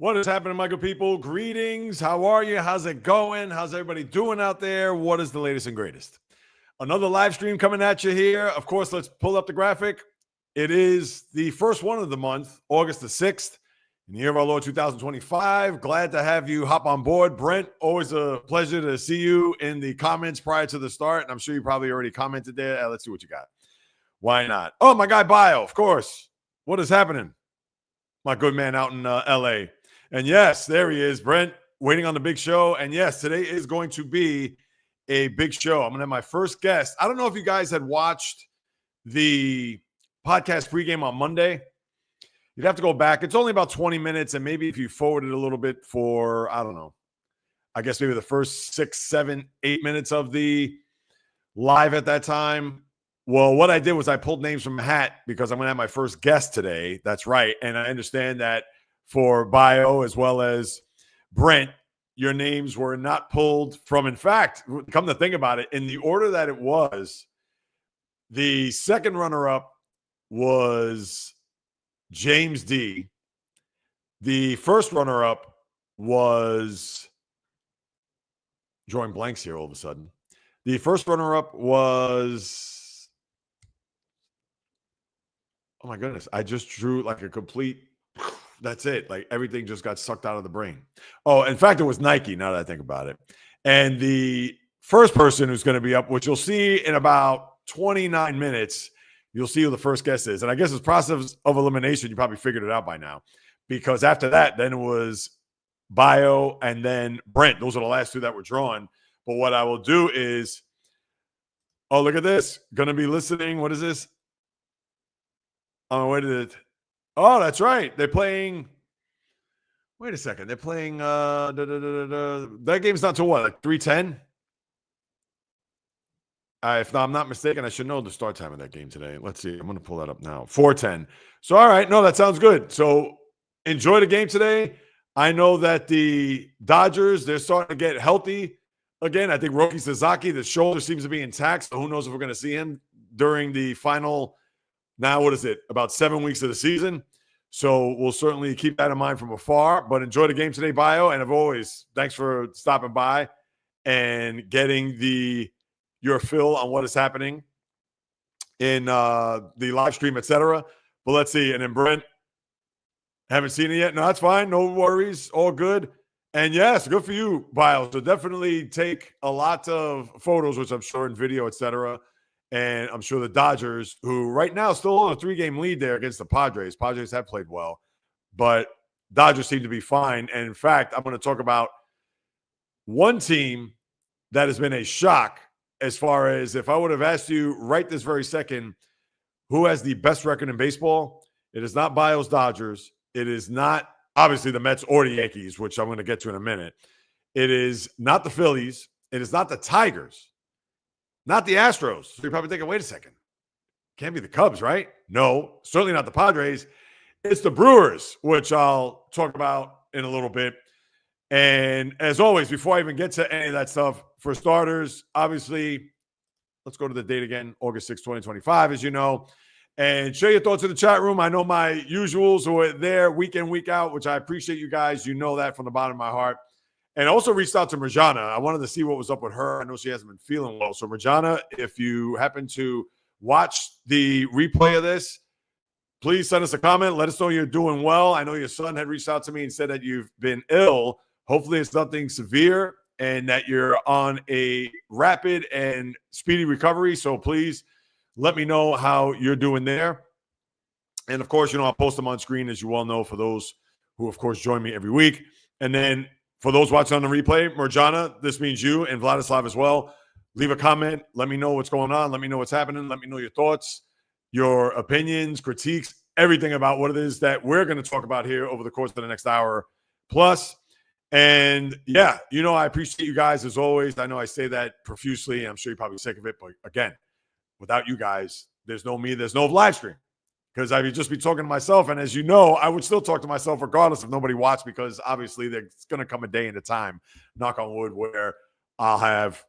What is happening, my good people? Greetings. How are you? How's it going? How's everybody doing out there? What is the latest and greatest? Another live stream coming at you here. Of course, let's pull up the graphic. It is the first one of the month, August the 6th, in the year of our Lord 2025. Glad to have you hop on board. Brent, always a pleasure to see you in the comments prior to the start. And I'm sure you probably already commented there. Let's see what you got. Why not? Oh, my guy Bio, of course. What is happening? My good man out in LA. And yes, there he is, Brent, waiting on the big show. And yes, today is going to be a big show. I'm going to have my first guest. I don't know if you guys had watched the podcast pregame on Monday. You'd have to go back. It's only about 20 minutes. And maybe if you forward it a little bit for, I don't know, I guess maybe the first 6, 7, 8 minutes of the live at that time. Well, what I did was I pulled names from a hat because I'm going to have my first guest today. That's right. And I understand that for Bio as well as Brent, your names were not pulled from, in fact, come to think about it, in the order that it was, the second runner-up was James D. The first runner-up was, drawing blanks here all of a sudden. The first runner-up was, oh my goodness, I just drew like a complete, that's it. Like everything just got sucked out of the brain. Oh, in fact, it was Nike, now that I think about it. And the first person who's going to be up, which you'll see in about 29 minutes, you'll see who the first guest is. And I guess it's process of elimination. You probably figured it out by now. Because after that, then it was Bio and then Brent. Those are the last two that were drawn. But what I will do is, oh, look at this. Going to be listening. What is this? Oh, wait a minute. Oh, that's right. They're playing. Wait a second. They're playing. That game's not till what? Like 3:10? If I'm not mistaken, I should know the start time of that game today. Let's see. I'm going to pull that up now. 4:10. So, all right. No, that sounds good. So, enjoy the game today. I know that the Dodgers, they're starting to get healthy again. I think Roki Sasaki, the shoulder seems to be intact. So, who knows if we're going to see him during the final. Now, what is it? About 7 weeks of the season. So we'll certainly keep that in mind from afar. But enjoy the game today, Bio. And as always, thanks for stopping by and getting your fill on what is happening in the live stream, etc. But let's see. And then Brent, haven't seen it yet. No, that's fine. No worries. All good. And yes, good for you, Bio. So definitely take a lot of photos, which I'm sure in video, etc. And I'm sure the Dodgers, who right now still on a 3-game lead there against the Padres. Padres have played well, but Dodgers seem to be fine. And in fact, I'm going to talk about one team that has been a shock as far as if I would have asked you right this very second, who has the best record in baseball? It is not Bio's Dodgers. It is not, obviously, the Mets or the Yankees, which I'm going to get to in a minute. It is not the Phillies. It is not the Tigers. Not the Astros. So you're probably thinking, wait a second. Can't be the Cubs, right? No, certainly not the Padres. It's the Brewers, which I'll talk about in a little bit. And as always, before I even get to any of that stuff, for starters, obviously, let's go to the date again, August 6, 2025, as you know. And share your thoughts in the chat room. I know my usuals who are there week in, week out, which I appreciate you guys. You know that from the bottom of my heart. And also reached out to Marjana. I wanted to see what was up with her. I know she hasn't been feeling well. So, Marjana, if you happen to watch the replay of this, please send us a comment. Let us know you're doing well. I know your son had reached out to me and said that you've been ill. Hopefully it's nothing severe and that you're on a rapid and speedy recovery. So, please let me know how you're doing there. And, of course, I'll post them on screen, as you all know, for those who, of course, join me every week. And then for those watching on the replay, Marjana, this means you and Vladislav as well. Leave a comment. Let me know what's going on. Let me know what's happening. Let me know your thoughts, your opinions, critiques, everything about what it is that we're going to talk about here over the course of the next hour plus. And, yeah, I appreciate you guys as always. I know I say that profusely. I'm sure you're probably sick of it. But, again, without you guys, there's no me. There's no live stream. Because I would just be talking to myself. And as you know, I would still talk to myself regardless if nobody watched, because obviously there's going to come a day and a time, knock on wood, where I'll have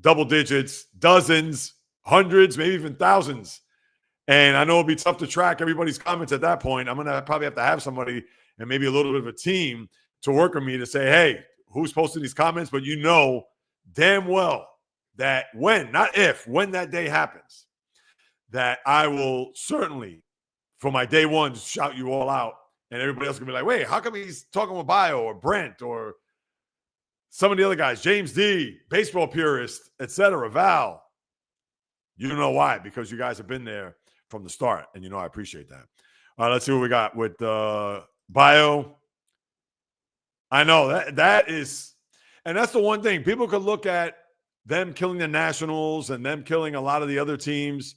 double digits, dozens, hundreds, maybe even thousands. And I know it'll be tough to track everybody's comments at that point. I'm going to probably have to have somebody and maybe a little bit of a team to work with me to say, hey, who's posting these comments? But you know damn well that when, not if, when that day happens, that I will certainly, for my day one, shout you all out. And everybody else can be like, wait, how come he's talking with Bio or Brent or some of the other guys, James D, baseball purist, etc., Val? You don't know why, because you guys have been there from the start, and you know I appreciate that. All right, let's see what we got with Bio. I know that is, and that's the one thing. People could look at them killing the Nationals and them killing a lot of the other teams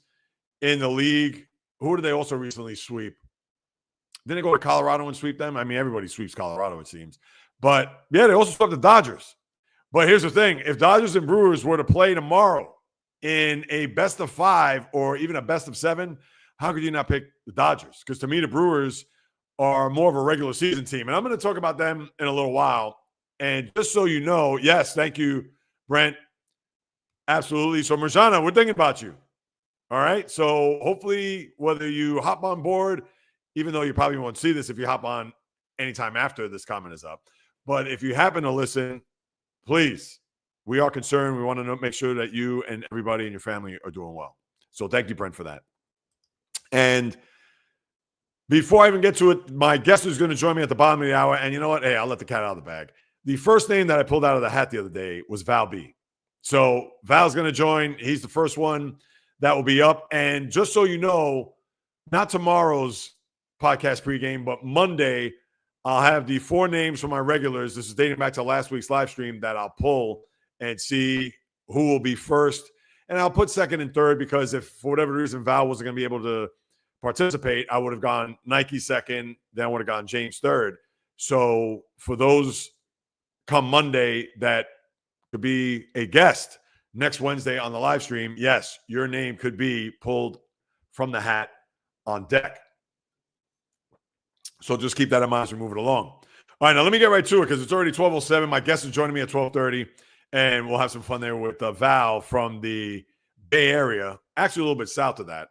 in the league. Who did they also recently sweep? Didn't they go to Colorado and sweep them? I mean, everybody sweeps Colorado, it seems. But, yeah, they also swept the Dodgers. But here's the thing. If Dodgers and Brewers were to play tomorrow in a best of 5 or even a best of 7, how could you not pick the Dodgers? Because to me, the Brewers are more of a regular season team. And I'm going to talk about them in a little while. And just so you know, yes, thank you, Brent. Absolutely. So, Marjana, we're thinking about you. All right. So hopefully, whether you hop on board, even though you probably won't see this if you hop on anytime after this comment is up. But if you happen to listen, please, we are concerned. We want to make sure that you and everybody in your family are doing well. So thank you, Brent, for that. And before I even get to it, my guest is going to join me at the bottom of the hour. And you know what? Hey, I'll let the cat out of the bag. The first name that I pulled out of the hat the other day was Val B. So Val's going to join. He's the first one that will be up. And just so you know, not tomorrow's podcast pregame, but Monday, I'll have the 4 names from my regulars. This is dating back to last week's live stream that I'll pull and see who will be first. And I'll put second and third because if for whatever reason Val wasn't going to be able to participate, I would have gone Nike second, then I would have gone James third. So for those come Monday that could be a guest next Wednesday on the live stream, yes, your name could be pulled from the hat on deck. So just keep that in mind as we move it along. All right, now let me get right to it because it's already 12:07. My guest is joining me at 12:30, and we'll have some fun there with Val from the Bay Area, actually a little bit south of that.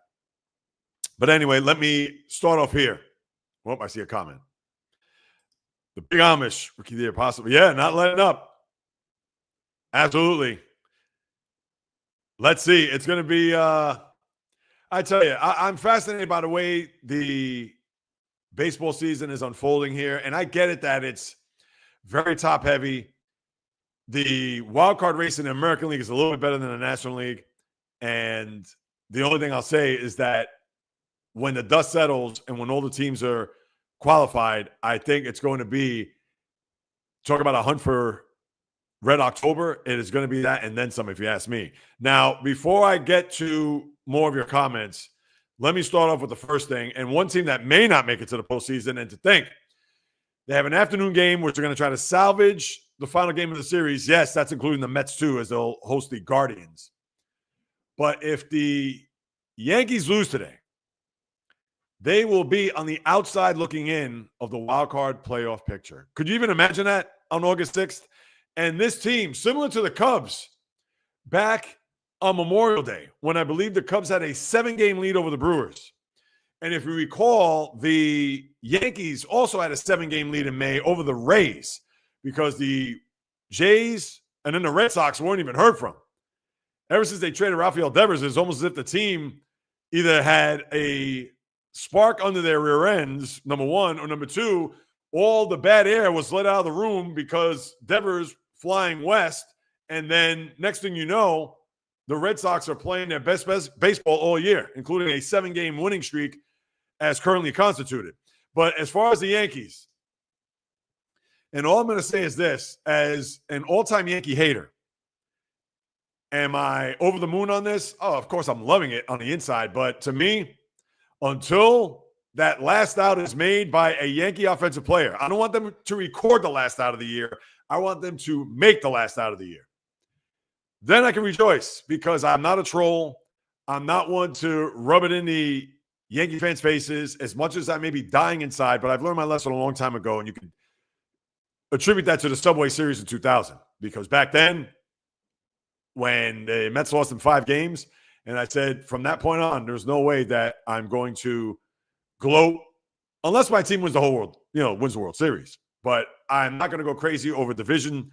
But anyway, let me start off here. Oh, I see a comment. The Big Amish, Ricky the Apostle. Yeah, not letting up. Absolutely. Let's see. It's going to be, I tell you, I'm fascinated by the way the baseball season is unfolding here. And I get it that it's very top heavy. The wild card race in the American League is a little bit better than the National League. And the only thing I'll say is that when the dust settles and when all the teams are qualified, I think it's going to be, talk about a hunt for Red October. It is going to be that and then some, if you ask me. Now, before I get to more of your comments, let me start off with the first thing. And one team that may not make it to the postseason, and to think they have an afternoon game which they're going to try to salvage the final game of the series. Yes, that's including the Mets too, as they'll host the Guardians. But if the Yankees lose today, they will be on the outside looking in of the wild card playoff picture. Could you even imagine that on August 6th? And this team, similar to the Cubs, back on Memorial Day, when I believe the Cubs had a 7-game lead over the Brewers. And if you recall, the Yankees also had a 7-game lead in May over the Rays because the Jays and then the Red Sox weren't even heard from. Ever since they traded Rafael Devers, it's almost as if the team either had a spark under their rear ends, number one, or number two, all the bad air was let out of the room because Devers flying west. And then next thing you know, the Red Sox are playing their best baseball all year, including a 7-game winning streak as currently constituted. But as far as the Yankees, and all I'm going to say is this, as an all-time Yankee hater, am I over the moon on this? Oh, of course I'm loving it on the inside. But to me, until that last out is made by a Yankee offensive player, I don't want them to record the last out of the year. I want them to make the last out of the year. Then I can rejoice because I'm not a troll. I'm not one to rub it in the Yankee fans' faces as much as I may be dying inside, but I've learned my lesson a long time ago, and you can attribute that to the Subway Series in 2000 because back then when the Mets lost in 5 games, and I said from that point on, there's no way that I'm going to gloat unless my team wins the whole world, wins the World Series. But I'm not going to go crazy over division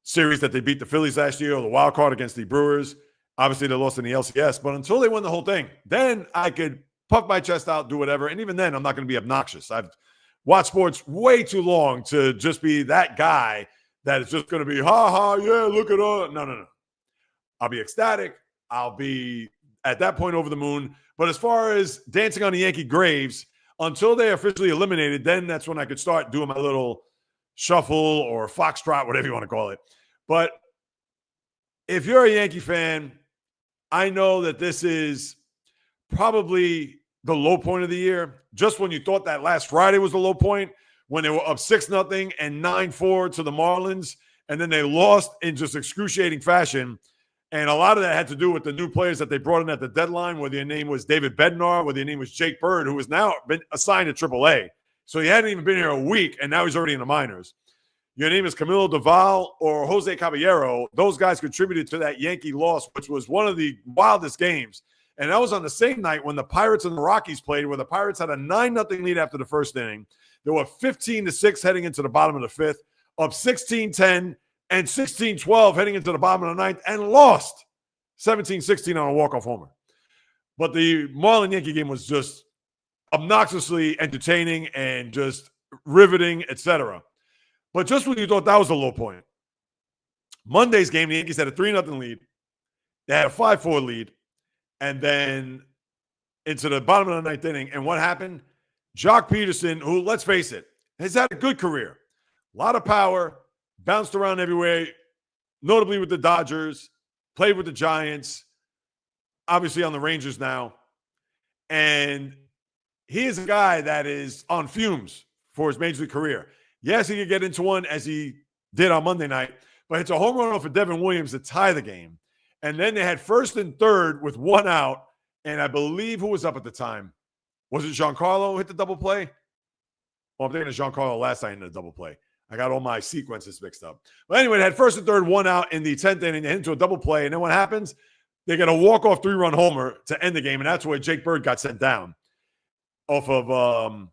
series that they beat the Phillies last year or the wild card against the Brewers. Obviously, they lost in the LCS. But until they win the whole thing, then I could puff my chest out, do whatever. And even then, I'm not going to be obnoxious. I've watched sports way too long to just be that guy that is just going to be, ha ha, yeah, look at all. No. I'll be ecstatic. I'll be, at that point, over the moon. But as far as dancing on the Yankee graves, until they officially eliminated, then that's when I could start doing my little shuffle or foxtrot, whatever you want to call it. But if you're a Yankee fan, I know that this is probably the low point of the year. Just when you thought that last Friday was the low point, when they were up 6-0 and 9-4 to the Marlins, and then they lost in just excruciating fashion. And a lot of that had to do with the new players that they brought in at the deadline, whether your name was David Bednar, whether your name was Jake Bird, who has now been assigned to AAA. So he hadn't even been here a week, and now he's already in the minors. Your name is Camilo Doval or Jose Caballero. Those guys contributed to that Yankee loss, which was one of the wildest games. And that was on the same night when the Pirates and the Rockies played, where the Pirates had a 9-0 lead after the first inning. They were 15-6 heading into the bottom of the fifth, up 16-10 and 16-12 heading into the bottom of the ninth, and lost 17-16 on a walk-off homer. But the Marlin-Yankee game was just obnoxiously entertaining and just riveting, etc. But just when you thought that was the low point, Monday's game, the Yankees had a 3-0 lead. They had a 5-4 lead. And then into the bottom of the ninth inning. And what happened? Jock Peterson, who, let's face it, has had a good career. A lot of power, bounced around everywhere, notably with the Dodgers, played with the Giants, obviously on the Rangers now. And he is a guy that is on fumes for his major league career. Yes, he could get into one as he did on Monday night, but it's a home run off of Devin Williams to tie the game. And then they had first and third with one out, and I believe who was up at the time? Was it Giancarlo who hit the double play? Well, I'm thinking of Giancarlo last night in the double play. I got all my sequences mixed up. But anyway, they had first and third, one out in the 10th inning. They hit into a double play, and then what happens? They get a walk-off 3-run homer to end the game, and that's where Jake Bird got sent down off of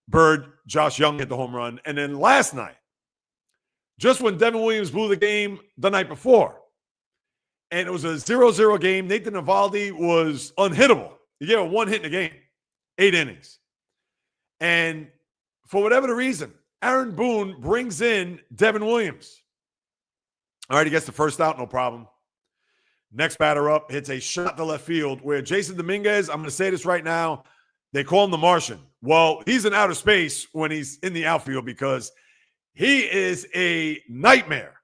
Bird. Josh Young hit the home run. And then last night, just when Devin Williams blew the game the night before, and it was a 0-0 game, Nathan Eovaldi was unhittable. He gave a one hit in the game, 8 innings. And for whatever the reason, Aaron Boone brings in Devin Williams. All right, he gets the first out, no problem. Next batter up hits a shot to left field where Jason Dominguez, I'm going to say this right now, they call him the Martian. Well, he's in outer space when he's in the outfield because he is a nightmare.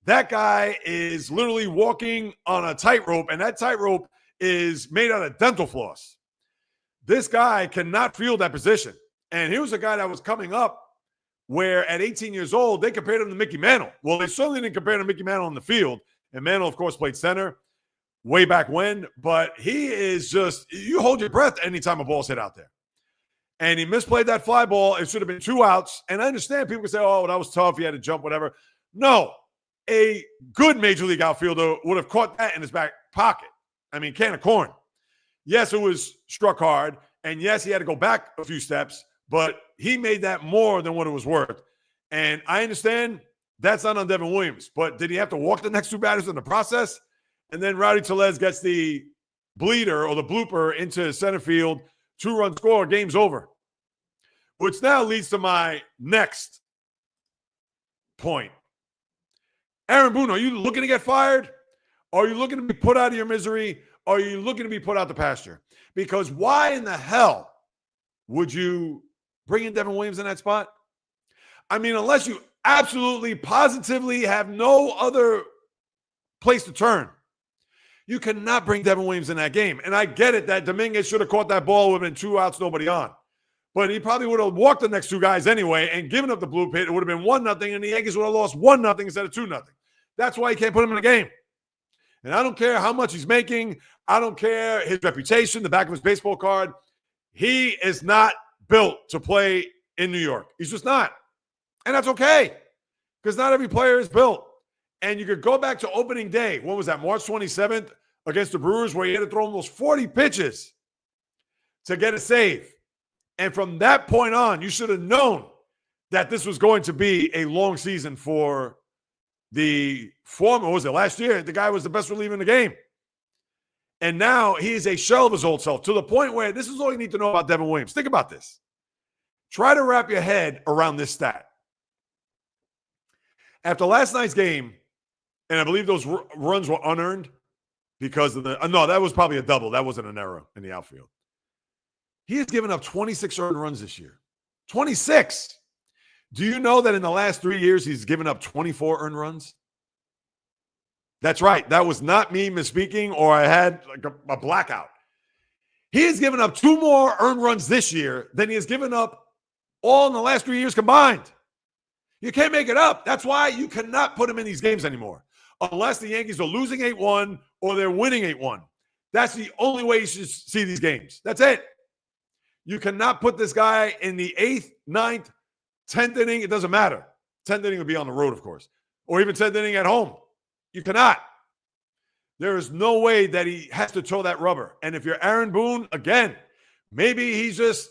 That guy is literally walking on a tightrope, and that tightrope is made out of dental floss. This guy cannot field that position. And he was a guy that was coming up where at 18 years old, they compared him to Mickey Mantle. Well, they certainly didn't compare him to Mickey Mantle on the field. And Mantle, of course, played center way back when. But he is just, you hold your breath anytime a ball's hit out there. And he misplayed that fly ball. It should have been 2 outs. And I understand people can say, oh, that was tough. He had to jump, whatever. No. A good major league outfielder would have caught that in his back pocket. I mean, can of corn. Yes, it was struck hard. And yes, he had to go back a few steps. But he made that more than what it was worth. And I understand that's not on Devin Williams. But did he have to walk the next 2 batters in the process? And then Rowdy Tellez gets the bleeder or the blooper into center field. 2-run score, game's over. Which now leads to my next point. Aaron Boone, are you looking to get fired? Are you looking to be put out of your misery? Or are you looking to be put out the pasture? Because why in the hell would you bring in Devin Williams in that spot? I mean, unless you absolutely, positively have no other place to turn. You cannot bring Devin Williams in that game. And I get it that Dominguez should have caught that ball, would have been 2 outs, nobody on. But he probably would have walked the next 2 guys anyway and given up the blue pit. It would have been 1-0, and the Yankees would have lost 1-0 instead of 2-0. That's why you can't put him in the game. And I don't care how much he's making. I don't care his reputation, the back of his baseball card. He is not built to play in New York. He's just not. And that's okay because not every player is built. And you could go back to opening day. What was that, March 27th against the Brewers, where he had to throw almost 40 pitches to get a save. And from that point on, you should have known that this was going to be a long season for the former, what was it, last year? The guy was the best reliever in the game. And now he is a shell of his old self to the point where this is all you need to know about Devin Williams. Think about this. Try to wrap your head around this stat. After last night's game, and I believe those runs were unearned because of the no, that was probably a double. That wasn't an error in the outfield. He has given up 26 earned runs this year. 26. Do you know that in the last 3 years, he's given up 24 earned runs? That's right. That was not me misspeaking or I had like a blackout. He has given up 2 more earned runs this year than he has given up all in the last 3 years combined. You can't make it up. That's why you cannot put him in these games anymore unless the Yankees are losing 8-1 or they're winning 8-1. That's the only way you should see these games. That's it. You cannot put this guy in the 8th, 9th, 10th inning. It doesn't matter. 10th inning would be on the road, of course, or even 10th inning at home. You cannot. There is no way that he has to throw that rubber. And if you're Aaron Boone, again, maybe he's just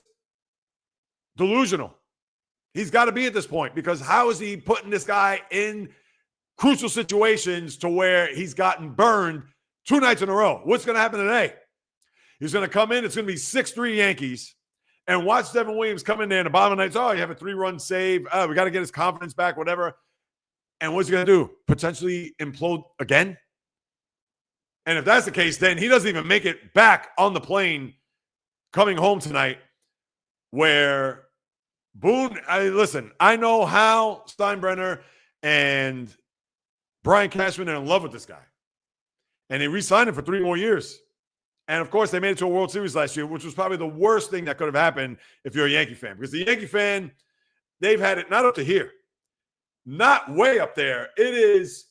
delusional. He's got to be at this point because how is he putting this guy in crucial situations to where he's gotten burned 2 nights in a row? What's going to happen today? He's going to come in. It's going to be 6-3 Yankees. And watch Devin Williams come in there in the bottom of the night. Oh, you have a 3-run save. We got to get his confidence back, whatever. And what's he going to do? Potentially implode again? And if that's the case, then he doesn't even make it back on the plane coming home tonight where Boone, listen, I know how Steinbrenner and Brian Cashman are in love with this guy. And they re-signed him for 3 more years. And, of course, they made it to a World Series last year, which was probably the worst thing that could have happened if you're a Yankee fan. Because the Yankee fan, they've had it not up to here. Not way up there. It is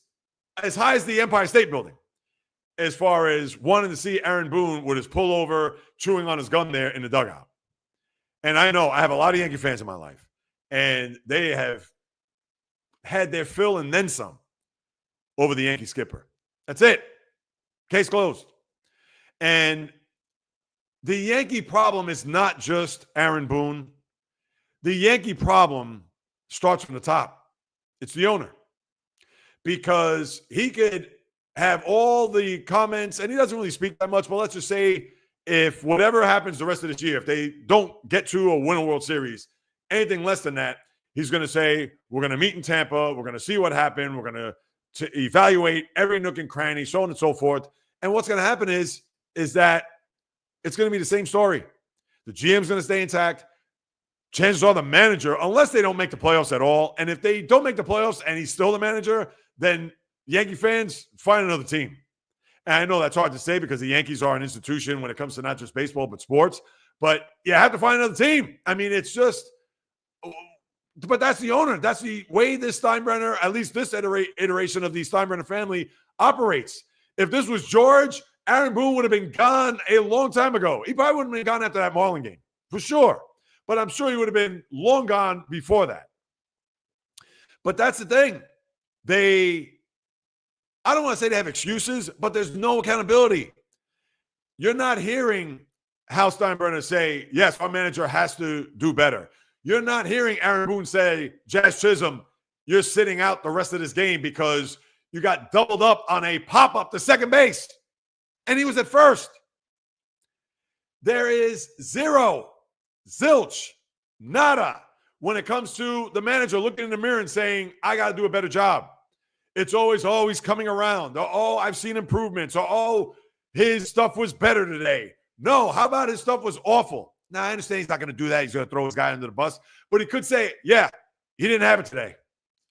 as high as the Empire State Building as far as wanting to see Aaron Boone with his pullover, chewing on his gum there in the dugout. And I know I have a lot of Yankee fans in my life, and they have had their fill and then some over the Yankee skipper. That's it. Case closed. And the Yankee problem is not just Aaron Boone. The Yankee problem starts from the top. It's the owner. Because he could have all the comments, and he doesn't really speak that much, but let's just say if whatever happens the rest of this year, if they don't get to or win a World Series, anything less than that, he's going to say, we're going to meet in Tampa, we're going to see what happened, we're going to evaluate every nook and cranny, so on and so forth. And what's going to happen is that it's going to be the same story. The GM's going to stay intact. Chances are the manager, unless they don't make the playoffs at all, and if they don't make the playoffs and he's still the manager, then Yankee fans, find another team. And I know that's hard to say because the Yankees are an institution when it comes to not just baseball, but sports. But you have to find another team. I mean, it's just – but that's the owner. That's the way this Steinbrenner, at least this iteration of the Steinbrenner family, operates. If this was George, Aaron Boone would have been gone a long time ago. He probably wouldn't have been gone after that Marlin game, for sure. But I'm sure he would have been long gone before that. But that's the thing. I don't want to say they have excuses, but there's no accountability. You're not hearing Hal Steinbrenner say, yes, our manager has to do better. You're not hearing Aaron Boone say, Jazz Chisholm, you're sitting out the rest of this game because you got doubled up on a pop-up to second base. And he was at first. There is zero, zilch, nada when it comes to the manager looking in the mirror and saying, I got to do a better job. It's always coming around. Oh, I've seen improvements. Oh, his stuff was better today. No, how about his stuff was awful? Now, I understand he's not going to do that. He's going to throw his guy under the bus. But he could say, yeah, he didn't have it today.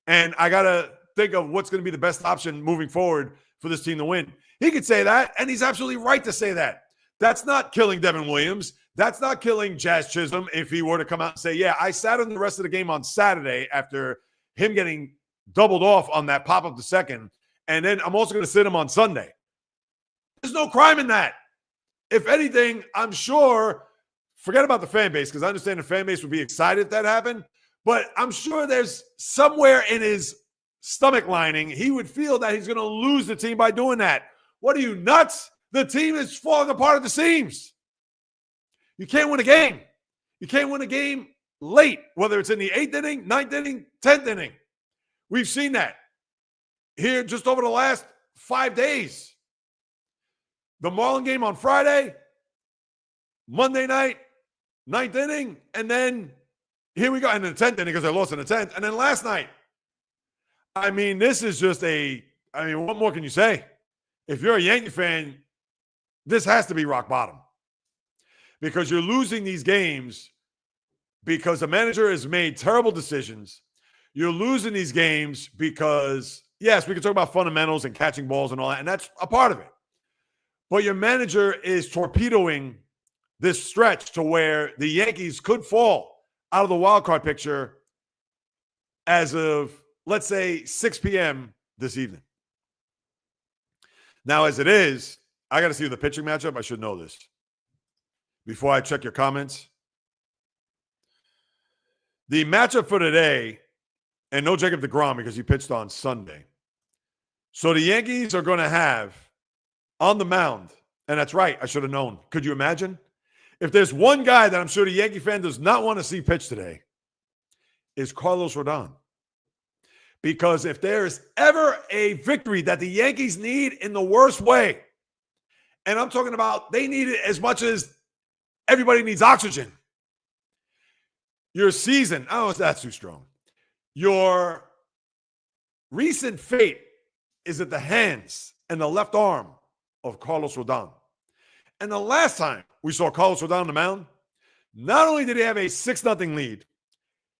And I got to think of what's going to be the best option moving forward for this team to win. He could say that, and he's absolutely right to say that. That's not killing Devin Williams. That's not killing Jazz Chisholm if he were to come out and say, yeah, I sat in the rest of the game on Saturday after him getting doubled off on that pop-up to second, and then I'm also going to sit him on Sunday. There's no crime in that. If anything, I'm sure, forget about the fan base, because I understand the fan base would be excited if that happened, but I'm sure there's somewhere in his stomach lining, he would feel that he's going to lose the team by doing that. What are you, nuts? The team is falling apart at the seams. You can't win a game. You can't win a game late, whether it's in the 8th inning, 9th inning, 10th inning. We've seen that here just over the last 5 days. The Marlin game on Friday, Monday night, 9th inning, and then here we go. And then the 10th inning because I lost in the 10th. And then last night. I mean, this is just what more can you say? If you're a Yankee fan, this has to be rock bottom. Because you're losing these games because the manager has made terrible decisions. You're losing these games because, yes, we can talk about fundamentals and catching balls and all that, and that's a part of it. But your manager is torpedoing this stretch to where the Yankees could fall out of the wild card picture as of, let's say, 6 p.m. this evening. Now, as it is, I got to see the pitching matchup. I should know this before I check your comments. The matchup for today, and no Jacob deGrom because he pitched on Sunday. So the Yankees are going to have on the mound, and that's right, I should have known. Could you imagine? If there's one guy that I'm sure the Yankee fan does not want to see pitch today, is Carlos Rodon. Because if there is ever a victory that the Yankees need in the worst way, and I'm talking about they need it as much as everybody needs oxygen. Your season, oh, that's too strong. Your recent fate is at the hands and the left arm of Carlos Rodon. And the last time we saw Carlos Rodon on the mound, not only did he have a 6-0 lead,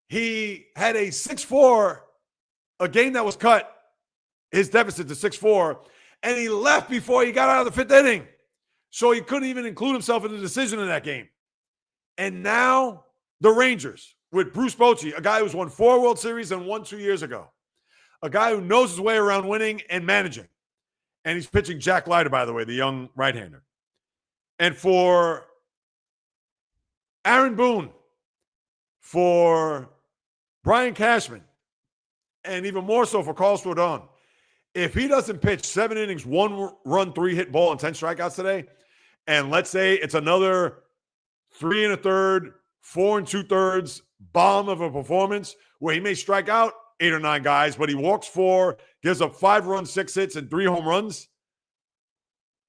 he had a 6-4, a game that was cut, his deficit to 6-4, and he left before he got out of the 5th inning. So he couldn't even include himself in the decision in that game. And now the Rangers with Bruce Bochy, a guy who's won 4 World Series and won 2 years ago, a guy who knows his way around winning and managing. And he's pitching Jack Leiter, by the way, the young right-hander. And for Aaron Boone, for Brian Cashman, and even more so for Carlos Rodon, if he doesn't pitch 7 innings, 1 run, 3 hit ball, and 10 strikeouts today, and let's say it's another 3 1/3, 4 2/3 bomb of a performance where he may strike out 8 or 9 guys, but he walks 4, gives up 5 runs, 6 hits, and 3 home runs.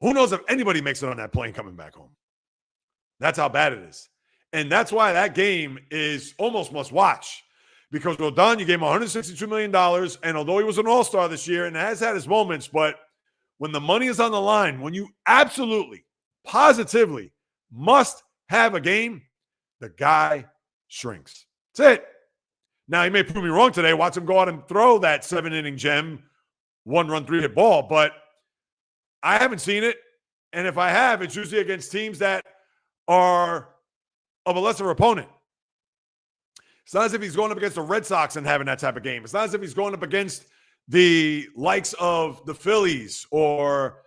Who knows if anybody makes it on that plane coming back home? That's how bad it is. And that's why that game is almost must watch. Because Rodon, you gave him $162 million, and although he was an all-star this year and has had his moments, but when the money is on the line, when you absolutely, positively must have a game, the guy shrinks. That's it. Now, he may prove me wrong today. Watch him go out and throw that 7-inning gem, 1 run, 3 hit ball, but I haven't seen it. And if I have, it's usually against teams that are of a lesser opponent. It's not as if he's going up against the Red Sox and having that type of game. It's not as if he's going up against the likes of the Phillies or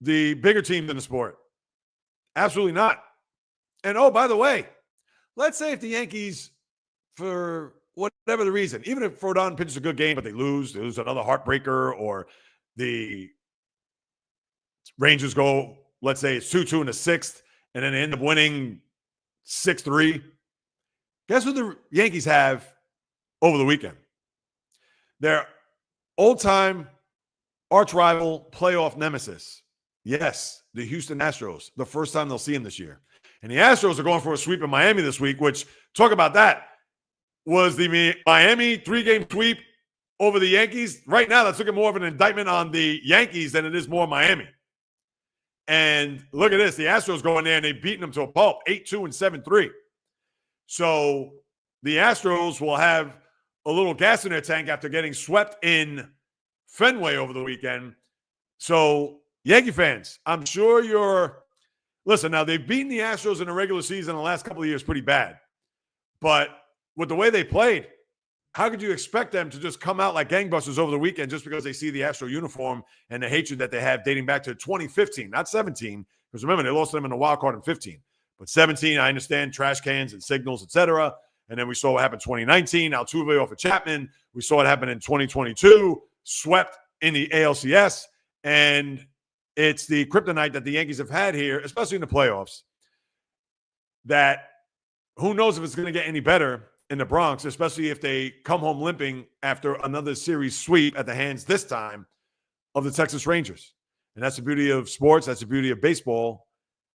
the bigger teams in the sport. Absolutely not. And, oh, by the way, let's say if the Yankees, for whatever the reason, even if Rodon pitches a good game, but they lose another heartbreaker, or the Rangers go, let's say it's 2-2 in the 6th, and then they end up winning 6-3. Guess who the Yankees have over the weekend? Their old-time arch-rival playoff nemesis. Yes, the Houston Astros. The first time they'll see him this year. And the Astros are going for a sweep in Miami this week, which, talk about that, was the Miami 3-game sweep over the Yankees. Right now, that's looking more of an indictment on the Yankees than it is more Miami. And look at this. The Astros go in there and they've beaten them to a pulp, 8-2 and 7-3. So the Astros will have a little gas in their tank after getting swept in Fenway over the weekend. So, Yankee fans, I'm sure you're – listen, now they've beaten the Astros in the regular season the last couple of years pretty bad. But with the way they played, how could you expect them to just come out like gangbusters over the weekend just because they see the Astro uniform and the hatred that they have dating back to 2015, not 17, because remember, they lost them in the wild card in 15. But 17, I understand, trash cans and signals, etc. And then we saw what happened in 2019. Altuve off of Chapman. We saw it happen in 2022, swept in the ALCS. And it's the kryptonite that the Yankees have had here, especially in the playoffs, that who knows if it's going to get any better in the Bronx, especially if they come home limping after another series sweep at the hands this time of the Texas Rangers. And that's the beauty of sports. That's the beauty of baseball.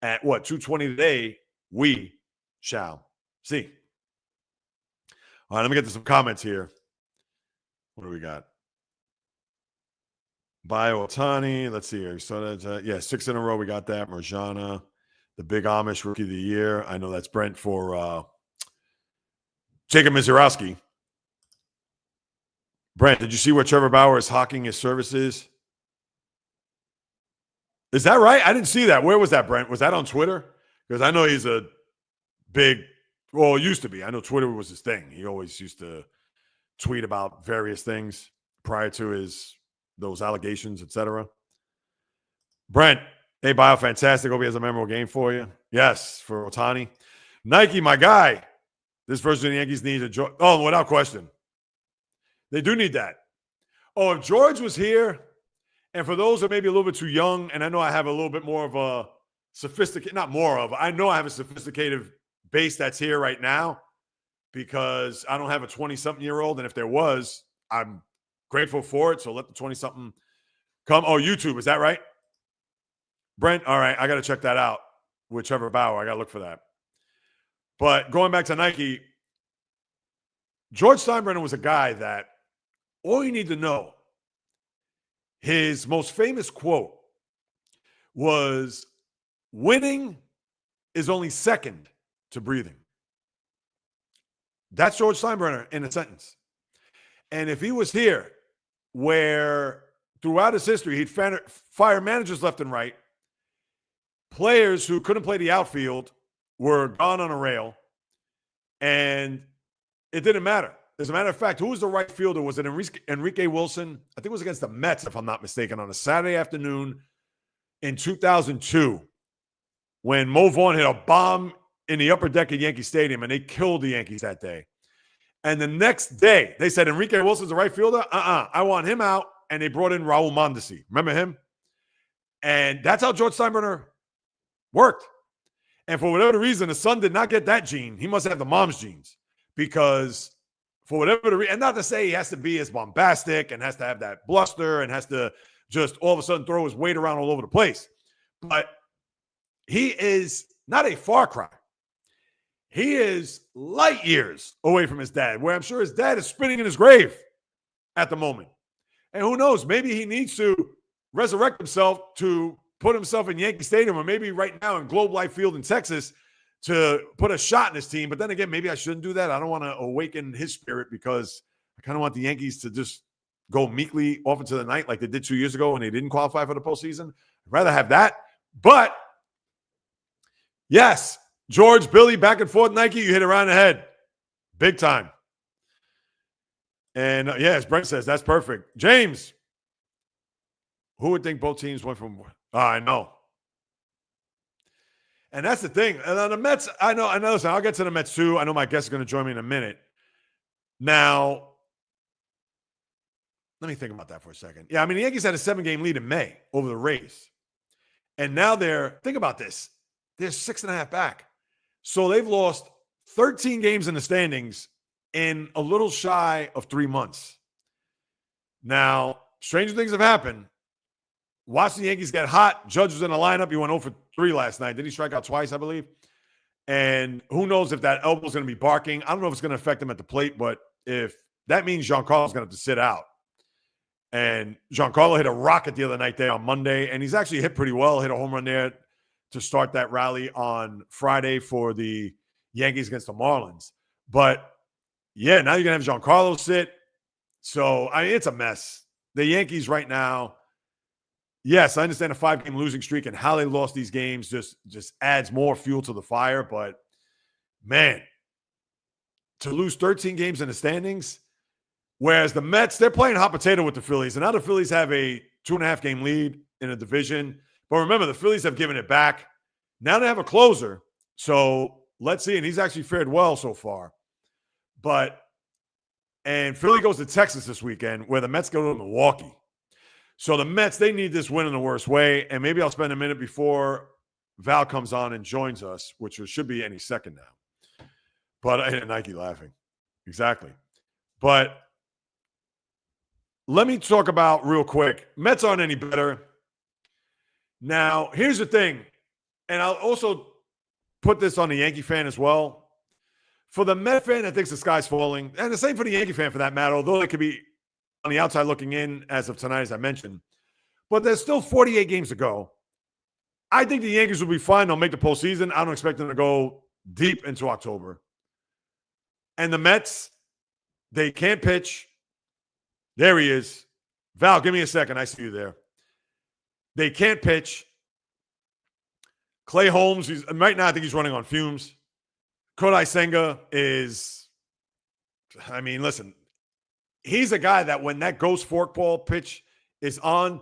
At what, 2:20 today, we shall see. All right, let me get to some comments here. What do we got? Bio Otani. Let's see here. So that's, yeah, 6 in a row. We got that. Marjana, the big Amish rookie of the year. I know that's Brent for Jacob Mizurowski. Brent, did you see where Trevor Bauer is hawking his services? Is that right? I didn't see that. Where was that, Brent? Was that on Twitter? Because I know he's a big, well, it used to be. I know Twitter was his thing. He always used to tweet about various things prior to those allegations, etc. Brent, hey, Bio, fantastic. Hope he has a memorable game for you. Yes, for Otani. Nike, my guy. This version of the Yankees needs a George. Oh, without question. They do need that. Oh, if George was here, and for those that may be a little bit too young, and I know I have a little bit more of a sophisticated, not more of, I know I have a sophisticated base that's here right now because I don't have a 20-something-year-old, and if there was, I'm grateful for it, so let the 20-something come. Oh, YouTube, is that right? Brent, all right, I got to check that out with Trevor Bauer. I got to look for that. But going back to Nike, George Steinbrenner was a guy that all you need to know, his most famous quote was, winning is only second to breathing. That's George Steinbrenner in a sentence. And if he was here, where throughout his history, he'd fire managers left and right, players who couldn't play the outfield were gone on a rail, and it didn't matter. As a matter of fact, who was the right fielder? Was it Enrique Wilson? I think it was against the Mets, if I'm not mistaken, on a Saturday afternoon in 2002 when Mo Vaughn hit a bomb in the upper deck of Yankee Stadium, and they killed the Yankees that day. And the next day, they said, Enrique Wilson's the right fielder? I want him out. And they brought in Raul Mondesi. Remember him? And that's how George Steinbrenner worked. And for whatever reason, the son did not get that gene. He must have the mom's genes because for whatever the reason, and not to say he has to be as bombastic and has to have that bluster and has to just all of a sudden throw his weight around all over the place. But he is not a far cry. He is light years away from his dad, where I'm sure his dad is spinning in his grave at the moment. And who knows, maybe he needs to resurrect himself to put himself in Yankee Stadium or maybe right now in Globe Life Field in Texas to put a shot in his team. But then again, maybe I shouldn't do that. I don't want to awaken his spirit because I kind of want the Yankees to just go meekly off into the night like they did 2 years ago when they didn't qualify for the postseason. I'd rather have that. But yes, George, Billy, back and forth, Nike, you hit it right in the head. Big time. And yes, Brent says, that's perfect. James, who would think both teams went from I know. And that's the thing. And on the Mets, I know, listen, I'll get to the Mets too. I know my guest is going to join me in a minute. Now, let me think about that for a second. Yeah, I mean, the Yankees had a 7-game lead in May over the Rays. And now think about this, they're 6.5 back. So they've lost 13 games in the standings in a little shy of 3 months. Now, stranger things have happened. Watching the Yankees get hot. Judge was in the lineup. He went 0 for 3 last night. Did he strike out twice, I believe? And who knows if that elbow's going to be barking. I don't know if it's going to affect him at the plate, but if that means Giancarlo's going to have to sit out. And Giancarlo hit a rocket the other night there on Monday, and he's actually hit pretty well. Hit a home run there to start that rally on Friday for the Yankees against the Marlins. But, yeah, now you're going to have Giancarlo sit. So, I mean, it's a mess. The Yankees right now, yes, I understand a 5-game losing streak and how they lost these games just adds more fuel to the fire. But, man, to lose 13 games in the standings, whereas the Mets, they're playing hot potato with the Phillies. And now the Phillies have a 2.5-game lead in a division. But remember, the Phillies have given it back. Now they have a closer. So let's see. And he's actually fared well so far. And Philly goes to Texas this weekend where the Mets go to Milwaukee. So the Mets, they need this win in the worst way. And maybe I'll spend a minute before Val comes on and joins us, which should be any second now. But Nike laughing. Exactly. But let me talk about real quick. Mets aren't any better. Now, here's the thing, and I'll also put this on the Yankee fan as well. For the Met fan that thinks the sky's falling, and the same for the Yankee fan for that matter, although they could be on the outside looking in as of tonight, as I mentioned. But there's still 48 games to go. I think the Yankees will be fine. They'll make the postseason. I don't expect them to go deep into October. And the Mets, they can't pitch. There he is. Val, give me a second. I see you there. They can't pitch. Clay Holmes, right now I think he's running on fumes. Kodai Senga is, I mean, listen, he's a guy that when that ghost forkball pitch is on,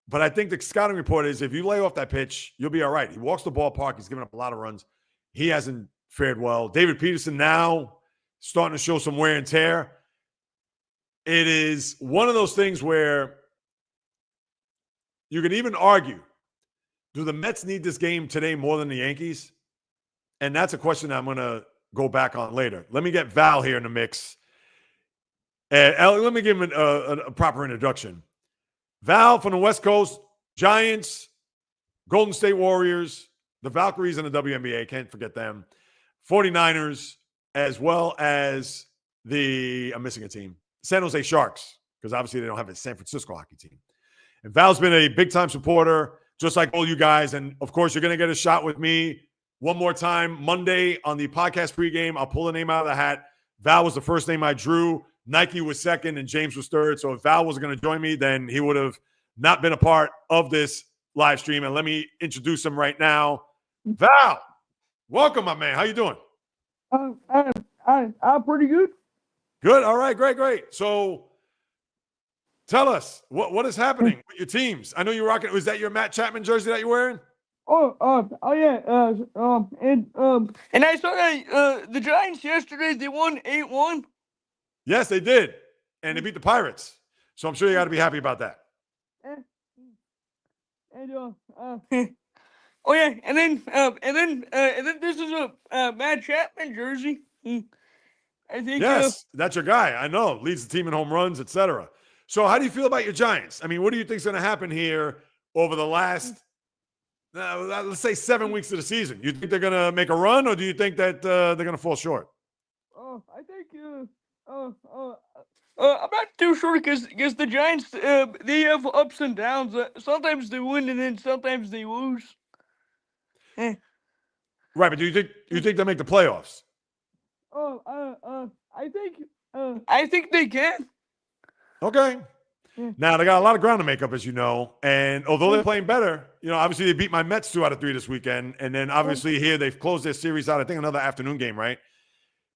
but I think the scouting report is if you lay off that pitch, you'll be all right. He walks the ballpark. He's given up a lot of runs. He hasn't fared well. David Peterson now starting to show some wear and tear. It is one of those things where you can even argue, do the Mets need this game today more than the Yankees? And that's a question that I'm going to go back on later. Let me get Val here in the mix. Let me give him a proper introduction. Val from the West Coast, Giants, Golden State Warriors, the Valkyries in the WNBA, can't forget them, 49ers, as well as I'm missing a team, San Jose Sharks, because obviously they don't have a San Francisco hockey team. And Val's been a big-time supporter, just like all you guys. And, of course, you're going to get a shot with me one more time Monday on the podcast pregame. I'll pull the name out of the hat. Val was the first name I drew. Nike was second, and James was third. So if Val was going to join me, then he would have not been a part of this live stream. And let me introduce him right now. Val, welcome, my man. How you doing? I'm pretty good. Good. All right. Great. So tell us what is happening with your teams. I know you're rocking. Was that your Matt Chapman jersey that you're wearing? Yeah. And I saw that the Giants yesterday, they won 8-1. Yes, they did, and they beat the Pirates. So I'm sure you got to be happy about that. Oh yeah, and then this is a Matt Chapman jersey. I think. Yes, that's your guy. I know, leads the team in home runs, etc. So how do you feel about your Giants? I mean, what do you think is going to happen here over the last, let's say, 7 weeks of the season? You think they're going to make a run, or do you think that they're going to fall short? I think. I'm not too sure because the Giants they have ups and downs. Sometimes they win and then sometimes they lose. Right, but do you think they'll make the playoffs? I think they can. Okay. Now they got a lot of ground to make up, as you know, and although they're playing better, obviously they beat my Mets 2 out of 3 this weekend, and then obviously here they've closed their series out. I think another afternoon game, right?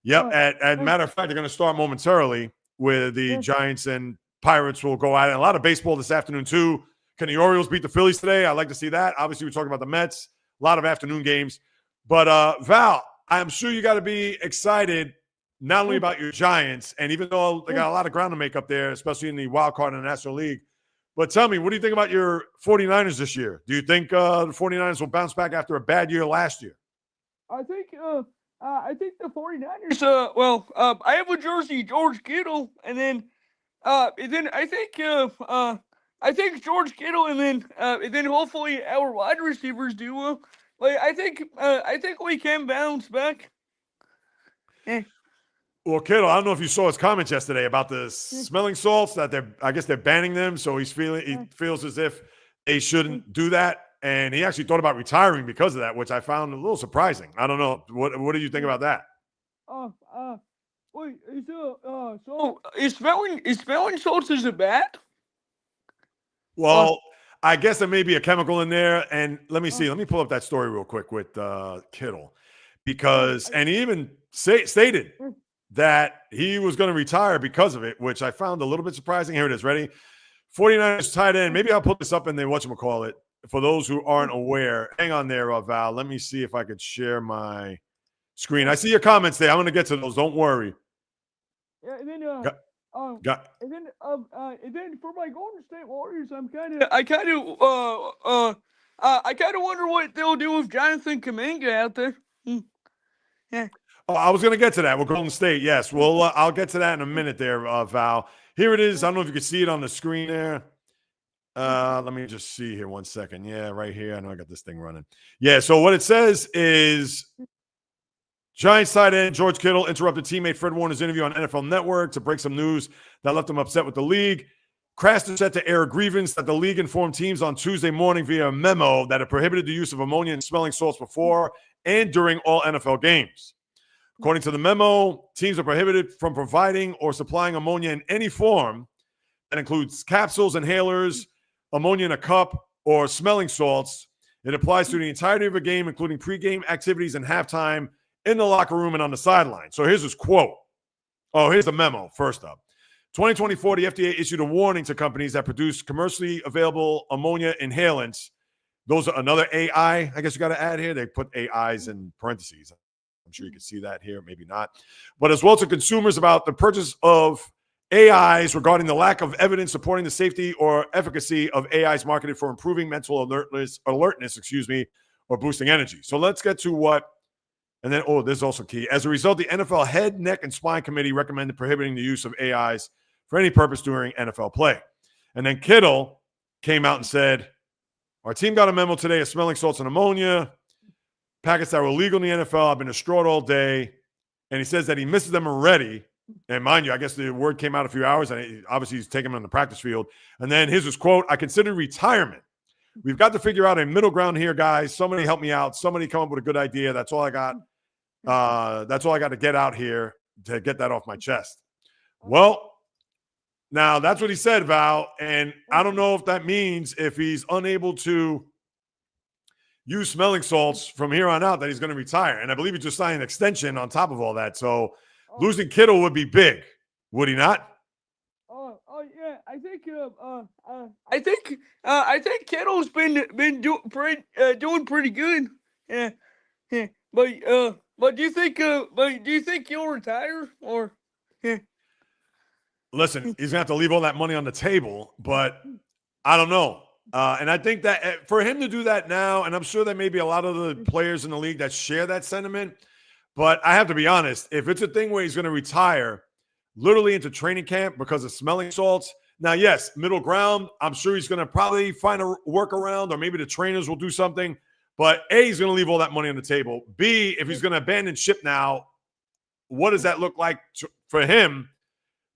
Yep. As a matter of fact, they're going to start momentarily where the Giants and Pirates will go at it. A lot of baseball this afternoon, too. Can the Orioles beat the Phillies today? I'd like to see that. Obviously, we're talking about the Mets. A lot of afternoon games. But, Val, I'm sure you got to be excited not only about your Giants, and even though they got a lot of ground to make up there, especially in the wild card in the National League. But tell me, what do you think about your 49ers this year? Do you think the 49ers will bounce back after a bad year last year? I think the 49ers. I have a jersey, George Kittle, and then I think George Kittle, and then hopefully our wide receivers do well. I think we can bounce back. Well, Kittle, I don't know if you saw his comments yesterday about the smelling salts that I guess they're banning them. So he feels as if they shouldn't do that. And he actually thought about retiring because of that, which I found a little surprising. I don't know. What do you think about that? So is smelling salts, is it bad? Well, I guess there may be a chemical in there. And let me see. Let me pull up that story real quick with Kittle. And he even stated that he was going to retire because of it, which I found a little bit surprising. Here it is. Ready? 49ers tight end. Maybe I'll put this up and then whatchamacallit. For those who aren't aware, hang on there, Val. Let me see if I could share my screen. I see your comments there. I'm going to get to those. Don't worry. Yeah, and then and then for my Golden State Warriors, I kind of wonder what they'll do with Jonathan Kuminga out there. Yeah. Oh, I was going to get to that with Golden State. Yes, well, I'll get to that in a minute there, Val. Here it is. I don't know if you can see it on the screen there. Let me just see here 1 second. Yeah, right here. I know I got this thing running. Yeah, so what it says is Giants tight end George Kittle interrupted teammate Fred Warner's interview on NFL Network to break some news that left him upset with the league. Kraft is set to air a grievance that the league informed teams on Tuesday morning via a memo that it prohibited the use of ammonia and smelling salts before and during all NFL games. According to the memo, teams are prohibited from providing or supplying ammonia in any form that includes capsules, inhalers, ammonia in a cup, or smelling salts. It applies to the entirety of a game, including pregame activities and halftime in the locker room and on the sideline. So here's his quote. Oh, here's the memo. First up. 2024, the FDA issued a warning to companies that produce commercially available ammonia inhalants. Those are another AI, I guess you got to add here. They put AIs in parentheses. I'm sure you can see that here, maybe not. But as well to consumers about the purchase of AIs regarding the lack of evidence supporting the safety or efficacy of AIs marketed for improving mental alertness, or boosting energy. So let's get to what, and then, this is also key. As a result, the NFL Head, Neck, and Spine Committee recommended prohibiting the use of AIs for any purpose during NFL play. And then Kittle came out and said, our team got a memo today of smelling salts and ammonia, packets that were illegal in the NFL. I've been distraught all day. And he says that he misses them already. And mind you, I guess the word came out a few hours, and obviously he's taking them on the practice field. And then here's his quote, I consider retirement. We've got to figure out a middle ground here, guys. Somebody help me out. Somebody come up with a good idea. That's all I got. That's all I got to get out here to get that off my chest. Well, now that's what he said, Val. And I don't know if that means if he's unable to use smelling salts from here on out that he's going to retire. And I believe he just signed an extension on top of all that. So losing Kittle would be big, would he not? Yeah, I think Kittle's been doing pretty good. Yeah, but do you think he'll retire or? Yeah. Listen, he's gonna have to leave all that money on the table, but I don't know. And I think that for him to do that now, and I'm sure there may be a lot of the players in the league that share that sentiment, but I have to be honest, if it's a thing where he's going to retire literally into training camp because of smelling salts, now, yes, middle ground, I'm sure he's going to probably find a workaround, or maybe the trainers will do something, but A, he's going to leave all that money on the table. B, if he's going to abandon ship now, what does that look like for him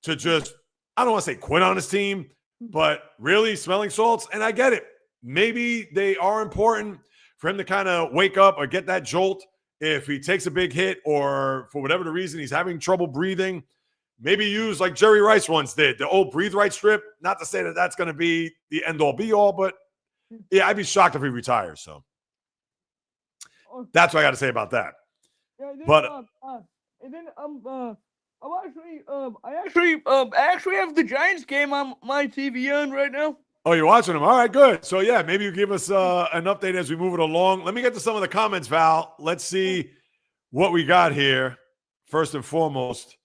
to just, I don't want to say quit on his team, but really smelling salts? And I get it. Maybe they are important for him to kind of wake up or get that jolt if he takes a big hit, or for whatever the reason he's having trouble breathing. Maybe use like Jerry Rice once did, the old breathe right strip. Not to say that that's going to be the end all be all, but yeah, I'd be shocked if he retires. So that's what I got to say about that. Yeah, then, but and then I actually have the Giants game on my TV on right now. Oh, you're watching them. All right, good. So yeah, maybe you give us an update as we move it along. Let me get to some of the comments, Val. Let's see what we got here. First and foremost.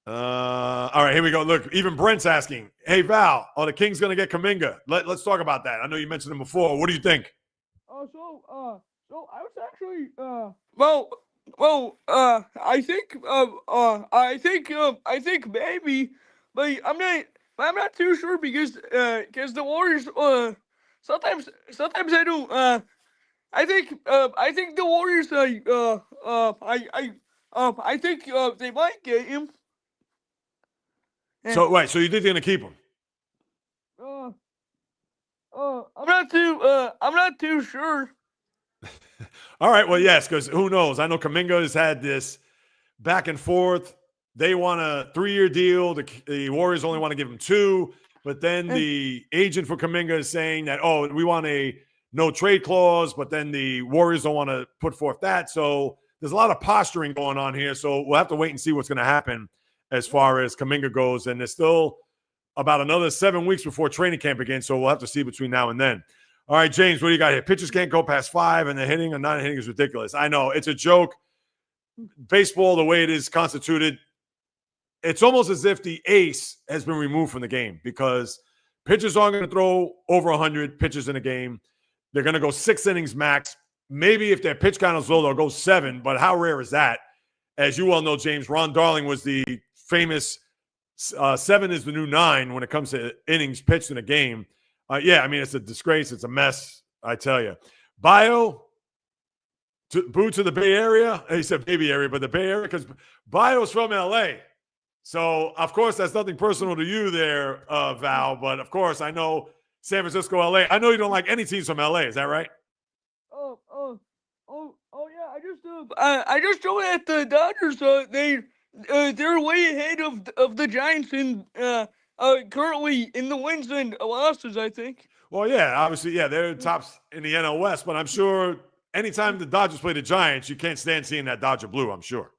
All right, here we go. Look, even Brent's asking, hey, Val, are the Kings going to get Kuminga? Let's talk about that. I know you mentioned him before. What do you think? So I was actually, I think maybe, but I'm not too sure because the Warriors, sometimes I don't, I think the Warriors, I think they might get him. So right, so you think they're gonna keep him? I'm not too sure. All right, well, yes, because who knows? I know Kuminga has had this back and forth. They want a 3-year deal. The Warriors only want to give him 2, but then the agent for Kuminga is saying that, we want a no trade clause, but then the Warriors don't want to put forth that. So there's a lot of posturing going on here. So we'll have to wait and see what's going to happen as far as Kuminga goes. And there's still about another 7 weeks before training camp again. So we'll have to see between now and then. All right, James, what do you got here? Pitchers can't go past 5, and the hitting and non-hitting is ridiculous. I know, it's a joke. Baseball, the way it is constituted, it's almost as if the ace has been removed from the game because pitchers aren't going to throw over 100 pitches in a game. They're going to go 6 innings max. Maybe if their pitch count is low, they'll go 7, but how rare is that? as you well know, James, Ron Darling was the famous 7 is the new 9 when it comes to innings pitched in a game. Yeah, I mean, it's a disgrace. It's a mess, I tell you. Boo to the Bay Area. He said Baby Area, but the Bay Area, because Bio's from L.A., so, of course, that's nothing personal to you there, Val. But, of course, I know San Francisco, L.A. I know you don't like any teams from L.A. Is that right? Yeah. I just know that the Dodgers, they're way ahead of the Giants in currently in the wins and losses, I think. Well, yeah, obviously, yeah, they're tops in the NL West. But I'm sure anytime the Dodgers play the Giants, you can't stand seeing that Dodger blue, I'm sure.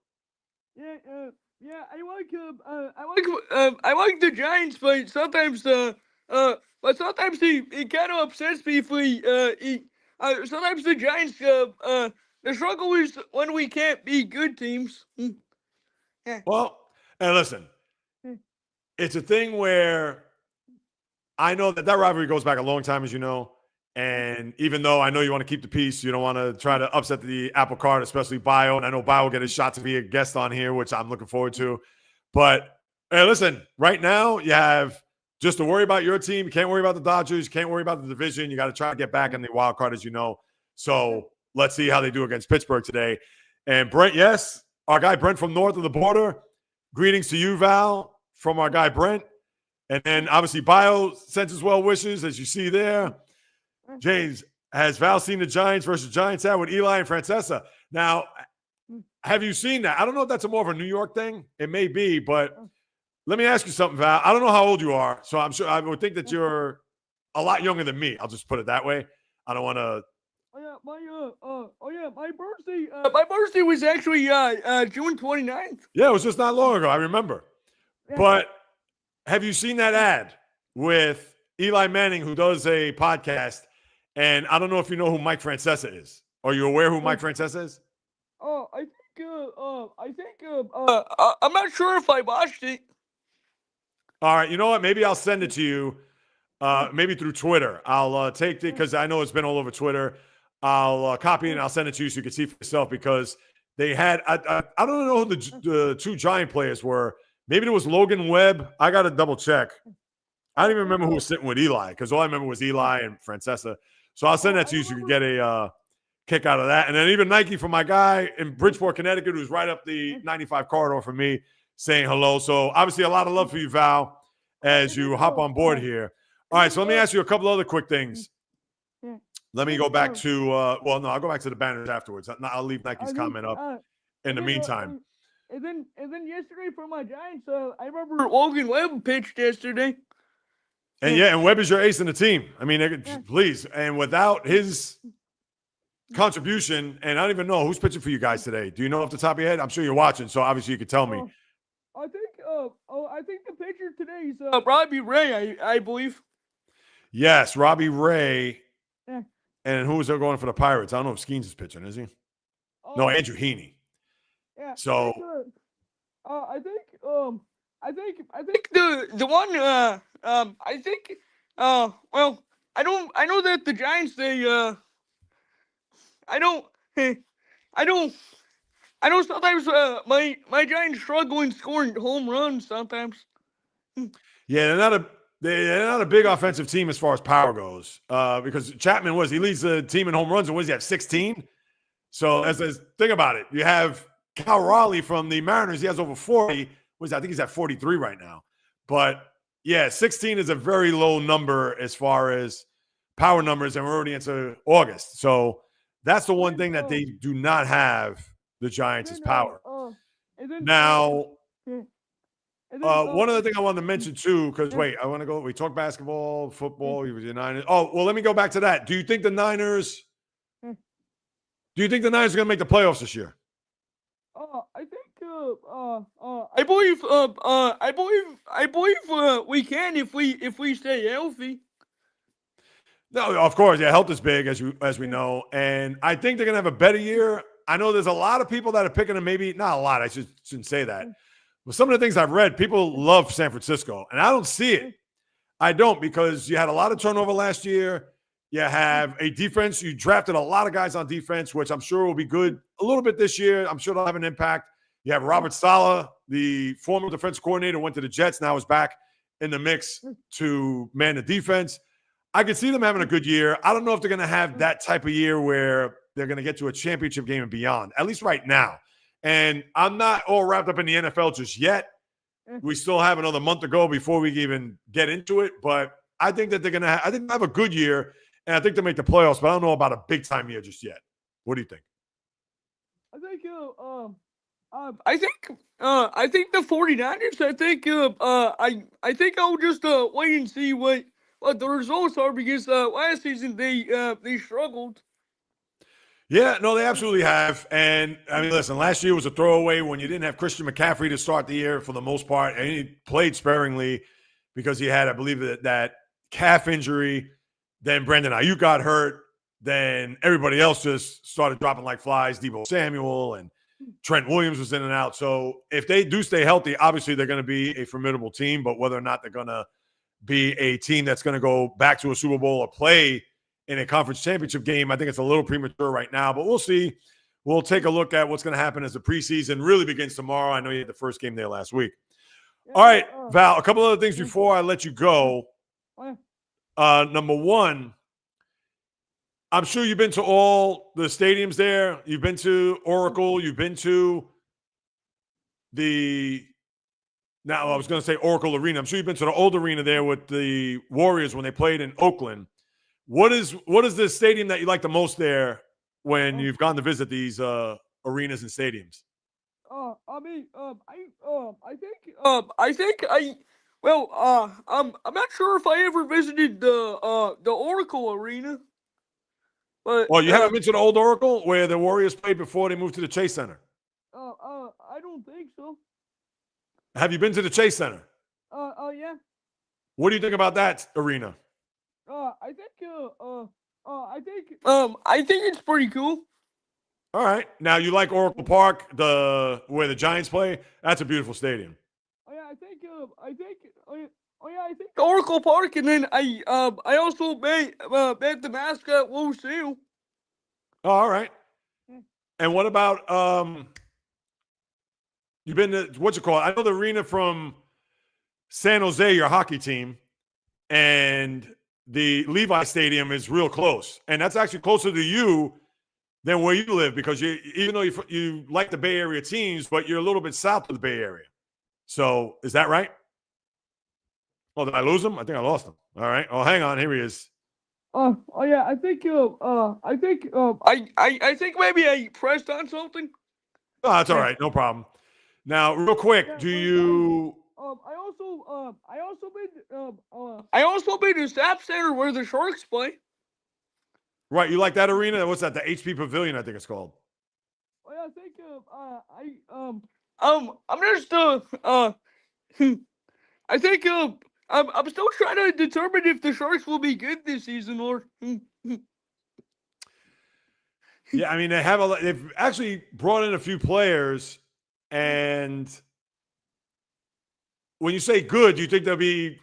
Yeah, I like the Giants, but sometimes he kind of upsets me if sometimes the Giants the struggle is when we can't beat good teams. Yeah. Well, and listen, it's a thing where I know that rivalry goes back a long time, as you know. And even though I know you want to keep the peace, you don't want to try to upset the apple cart, especially Bio. And I know Bio will get a shot to be a guest on here, which I'm looking forward to. But hey, listen, right now you have just to worry about your team. You can't worry about the Dodgers. You can't worry about the division. You got to try to get back in the wild card, as you know. So let's see how they do against Pittsburgh today. And Brent, yes, our guy Brent from north of the border. Greetings to you, Val, from our guy Brent. And then obviously Bio sends his well wishes, as you see there. James, has Val seen the Giants versus Giants out with Eli and Francesa? Now, have you seen that? I don't know if that's more of a New York thing. It may be, but let me ask you something, Val. I don't know how old you are, so I'm sure I would think that you're a lot younger than me. I'll just put it that way. I don't want to. My birthday was actually June 29th. Yeah, it was just not long ago. I remember. Yeah. But have you seen that ad with Eli Manning, who does a podcast? And I don't know if you know who Mike Francesa is. Are you aware who Mike Francesa is? I'm not sure if I watched it. All right, you know what? Maybe I'll send it to you. Maybe through Twitter. I'll take it because I know it's been all over Twitter. I'll copy it and I'll send it to you so you can see for yourself, because they had I don't know who the 2 Giant players were. Maybe it was Logan Webb. I got to double check. I don't even remember who was sitting with Eli, because all I remember was Eli and Francesa. So I'll send that to you so you can get a kick out of that. And then even Nike from my guy in Bridgeport, Connecticut, who's right up the 95 corridor from me, saying hello. So obviously a lot of love for you, Val, as you hop on board here. All right, so let me ask you a couple other quick things. Let me go back to I'll go back to the banners afterwards. I'll leave Nike's comment up in the meantime. And then yesterday for my Giants, I remember Logan Webb pitched yesterday. And Webb is your ace in the team. I mean, please. And without his contribution, and I don't even know who's pitching for you guys today. Do you know off the top of your head? I'm sure you're watching, so obviously you could tell me. I think the pitcher today is Robbie Ray, I believe. Yes, Robbie Ray. Yeah. And who is there going for the Pirates? I don't know if Skeens is pitching, is he? No, Andrew Heaney. Yeah. So I think the one I know that the Giants I know sometimes my Giants struggle in scoring home runs sometimes. Yeah, they're not a big offensive team as far as power goes. Because Chapman leads the team in home runs, and what does he have, 16? So think about it. You have Cal Raleigh from the Mariners. He has over 40. I think he's at 43 right now. But yeah, 16 is a very low number as far as power numbers, and we're already into August. So that's the one thing that they do not have, the Giants, is power. Now, one other thing I wanted to mention too, because I want to go. We talk basketball, football. You were the Niners. Oh, well, let me go back to that. Do you think the Niners are going to make the playoffs this year? I believe we can if we stay healthy. No, of course, yeah, health is big, as we know, and I think they're gonna have a better year. I know there's a lot of people that are picking them. Maybe not a lot. I shouldn't say that. But some of the things I've read, people love San Francisco, and I don't see it. I don't, because you had a lot of turnover last year. You have a defense. You drafted a lot of guys on defense, which I'm sure will be good a little bit this year. I'm sure they'll have an impact. You have Robert Saleh, the former defense coordinator, went to the Jets, now is back in the mix to man the defense. I could see them having a good year. I don't know if they're going to have that type of year where they're going to get to a championship game and beyond, at least right now. And I'm not all wrapped up in the NFL just yet. We still have another month to go before we even get into it. But I think that they're going to have a good year, and I think they'll make the playoffs, but I don't know about a big-time year just yet. What do you think? I think the 49ers, I think I'll just wait and see what the results are, because last season they struggled. Yeah, no, they absolutely have. And I mean, listen, last year was a throwaway when you didn't have Christian McCaffrey to start the year for the most part, and he played sparingly because he had, I believe, that calf injury. Then Brandon Ayuk got hurt. Then everybody else just started dropping like flies. Deebo Samuel and Trent Williams was in and out. So if they do stay healthy, obviously they're going to be a formidable team. But whether or not they're going to be a team that's going to go back to a Super Bowl or play in a conference championship game, I think it's a little premature right now. But we'll see. We'll take a look at what's going to happen as the preseason really begins tomorrow. I know you had the first game there last week. All right, Val, a couple other things before I let you go. Number one, I'm sure you've been to all the stadiums there. You've been to Oracle. You've been to I was going to say Oracle Arena. I'm sure you've been to the old arena there with the Warriors when they played in Oakland. What is the stadium that you like the most there when you've gone to visit these arenas and stadiums? I'm not sure if I ever visited the Oracle Arena. But you haven't been to the old Oracle where the Warriors played before they moved to the Chase Center? I don't think so. Have you been to the Chase Center? Yeah. What do you think about that arena? I think it's pretty cool. All right. Now you like Oracle Park, where the Giants play? That's a beautiful stadium. I think Oracle Park, and then I also met the mascot Lucille. Oh, all right. And what about you've been to what's it called? I know the arena from San Jose, your hockey team, and the Levi Stadium is real close, and that's actually closer to you than where you live, because even though you like the Bay Area teams, but you're a little bit south of the Bay Area. So is that right? Oh, did I lose him? I think I lost him. All right. Oh, hang on. Here he is. I think maybe I pressed on something. Oh, that's all right. No problem. Now, real quick, do you? I also been to Stap Center where the Sharks play. Right, you like that arena? What's that? The HP Pavilion, I think it's called. I'm still trying to determine if the Sharks will be good this season or. Yeah, I mean they've actually brought in a few players, and when you say good, do you think they'll be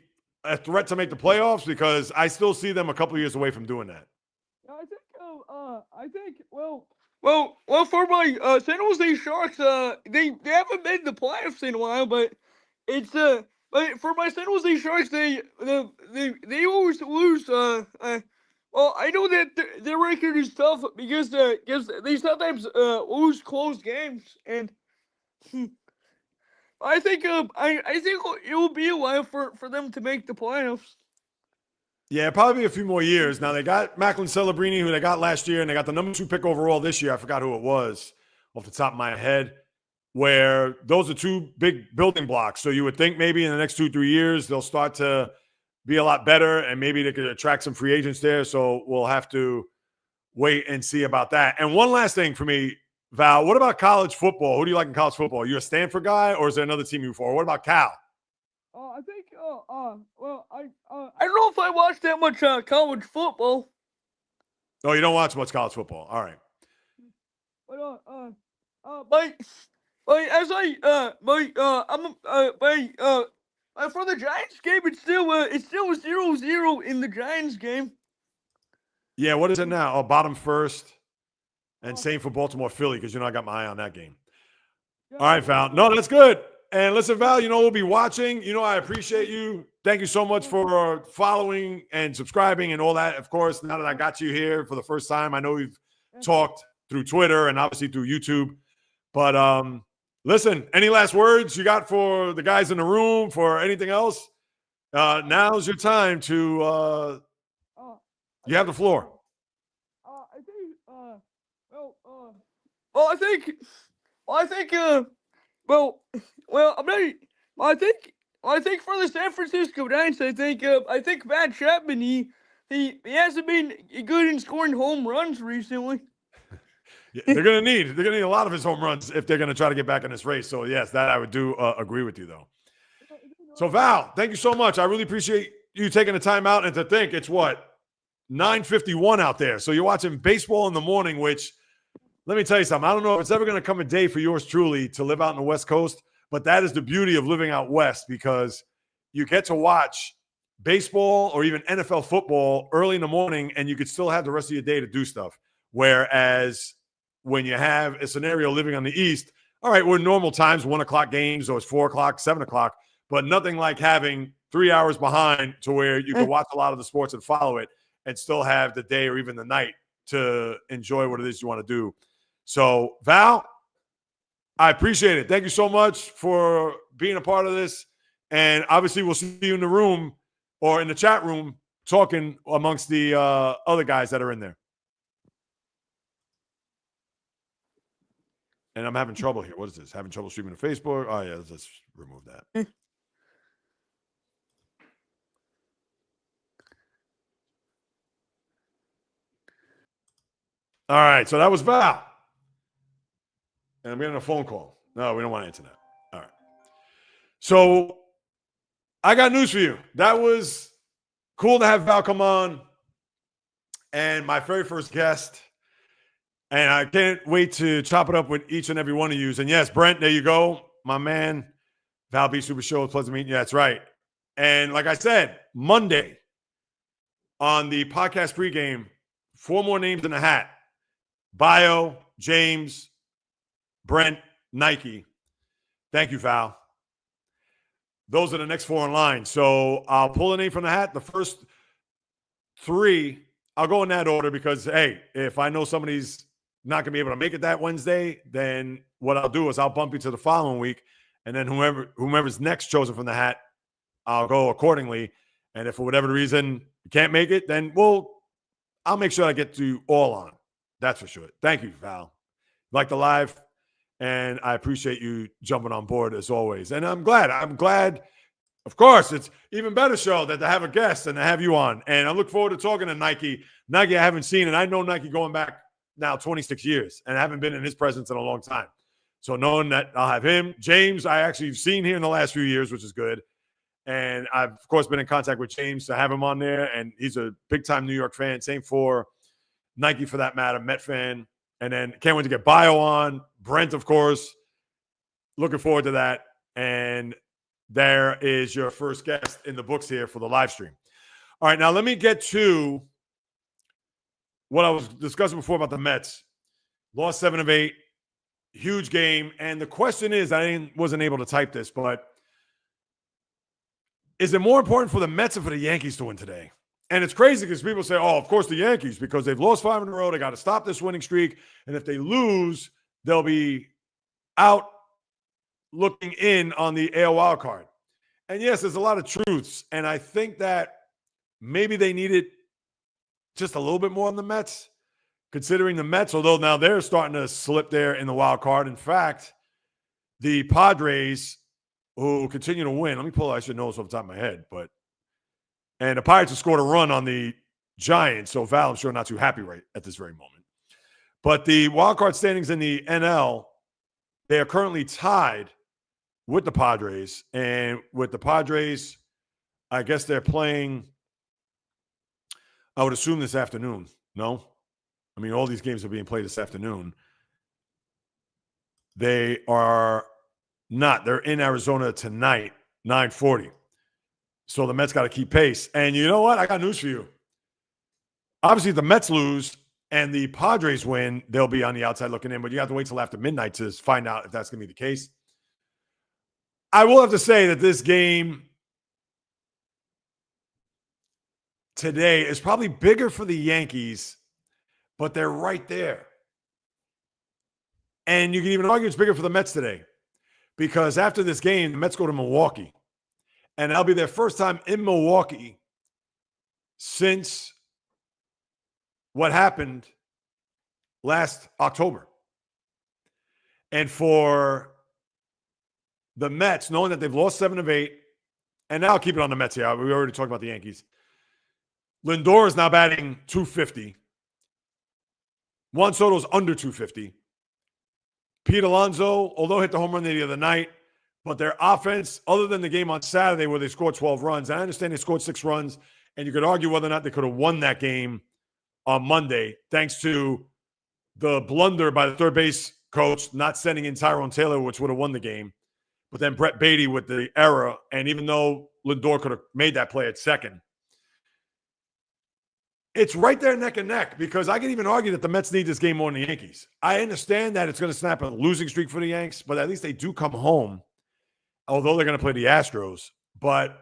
a threat to make the playoffs? Because I still see them a couple of years away from doing that. For my San Jose Sharks, they haven't made the playoffs in a while, but it's but for my San Jose Sharks, they always lose. Well, I know that their record is tough because they sometimes lose close games, and I think it will be a while for them to make the playoffs. Yeah, probably a few more years. Now, they got Macklin Celebrini, who they got last year, and they got the number 2 pick overall this year. I forgot who it was off the top of my head, where those are 2 big building blocks. So you would think maybe in the next 2-3 years, they'll start to be a lot better, and maybe they could attract some free agents there. So we'll have to wait and see about that. And one last thing for me, Val, what about college football? Who do you like in college football? Are you a Stanford guy, or is there another team you for? What about Cal? I don't know if I watch that much college football. Oh, you don't watch much college football. All right. For the Giants game, it's still a 0-0 in the Giants game. Yeah, what is it now? Oh, bottom first. And same for Baltimore Philly, because I got my eye on that game. Yeah, All right, Val. No, that's good. And listen, Val, we'll be watching. I appreciate you. Thank you so much for following and subscribing and all that. Of course, now that I got you here for the first time, I know we've talked through Twitter and obviously through YouTube. But listen, any last words you got for the guys in the room, for anything else? Now's your time to you have the floor. I think, well, I think, well, I think, well, I'm not. Well, I think for the San Francisco Giants, I think Matt Chapman, he hasn't been good in scoring home runs recently. Yeah, they're gonna need a lot of his home runs if they're gonna try to get back in this race. So yes, that I would do agree with you though. So Val, thank you so much. I really appreciate you taking the time out and to think it's what 9:51 out there. So you're watching baseball in the morning, which let me tell you something. I don't know if it's ever going to come a day for yours truly to live out in the West Coast, but that is the beauty of living out West because you get to watch baseball or even NFL football early in the morning and you could still have the rest of your day to do stuff. Whereas when you have a scenario living on the East, all right, we're normal times, 1 o'clock games, or it's 4 o'clock, 7 o'clock, but nothing like having 3 hours behind to where you can watch a lot of the sports and follow it and still have the day or even the night to enjoy what it is you want to do. So, Val, I appreciate it. Thank you so much for being a part of this. And obviously, we'll see you in the room or in the chat room talking amongst the other guys that are in there. And I'm having trouble here. What is this? Having trouble streaming to Facebook? Oh, yeah, let's remove that. All right, so that was Val. And I'm getting a phone call. No, we don't want to answer that. All right. So I got news for you. That was cool to have Val come on. And my very first guest. And I can't wait to chop it up with each and every one of you. And yes, Brent, there you go. My man, Val B Super Show. It's pleasant meeting you. That's right. And like I said, Monday on the podcast pregame, 4 more names in the hat. Bio, James, Brent, Nike. Thank you, Val. Those are the next 4 in line. So I'll pull a name from the hat. The first 3, I'll go in that order because, hey, if I know somebody's not going to be able to make it that Wednesday, then what I'll do is I'll bump you to the following week. And then whomever's next chosen from the hat, I'll go accordingly. And if for whatever reason you can't make it, then I'll make sure I get to you all on. That's for sure. Thank you, Val. Like the live, and I appreciate you jumping on board as always. And I'm glad. Of course, it's even better show that to have a guest and to have you on. And I look forward to talking to Nike. Nike I haven't seen, and I know Nike going back now 26 years, and I haven't been in his presence in a long time. So knowing that I'll have him. James, I actually have seen here in the last few years, which is good. And I've, of course, been in contact with James to have him on there. And he's a big-time New York fan. Same for Nike, for that matter, Met fan. And then can't wait to get Bio on. Brent, of course. Looking forward to that. And there is your first guest in the books here for the live stream. All right, now let me get to what I was discussing before about the Mets. Lost 7 of 8. Huge game. And the question is, I wasn't able to type this, but is it more important for the Mets or for the Yankees to win today? And it's crazy because people say, oh, of course the Yankees, because they've lost 5 in a row. They got to stop this winning streak. And if they lose, they'll be out looking in on the AL wild card. And yes, there's a lot of truths. And I think that maybe they needed just a little bit more on the Mets, considering the Mets, although now they're starting to slip there in the wild card. In fact, the Padres, who continue to win, let me pull, I should know this off the top of my head, and the Pirates have scored a run on the Giants, so Val, I'm sure, not too happy right at this very moment. But the wild card standings in the NL, they are currently tied with the Padres. And with the Padres, I guess they're playing, I would assume this afternoon. No? I mean, all these games are being played this afternoon. They are not. They're in Arizona tonight, 9:40. So the Mets got to keep pace. And you know what? I got news for you. Obviously, if the Mets lose, and the Padres win, they'll be on the outside looking in, but you have to wait till after midnight to find out if that's going to be the case. I will have to say that this game today is probably bigger for the Yankees, but they're right there. And you can even argue it's bigger for the Mets today because after this game, the Mets go to Milwaukee, and that'll be their first time in Milwaukee since what happened last October. And for the Mets, knowing that they've lost 7 of 8, and now I'll keep it on the Mets here. We already talked about the Yankees. Lindor is now batting .250. Juan Soto's under .250. Pete Alonso, although hit the home run the other night, but their offense, other than the game on Saturday where they scored 12 runs, and I understand they scored 6 runs, and you could argue whether or not they could have won that game on Monday, thanks to the blunder by the third base coach not sending in Tyrone Taylor, which would have won the game. But then Brett Beatty with the error, and even though Lindor could have made that play at second, it's right there neck and neck because I can even argue that the Mets need this game more than the Yankees. I understand that it's going to snap a losing streak for the Yanks, but at least they do come home, although they're going to play the Astros. But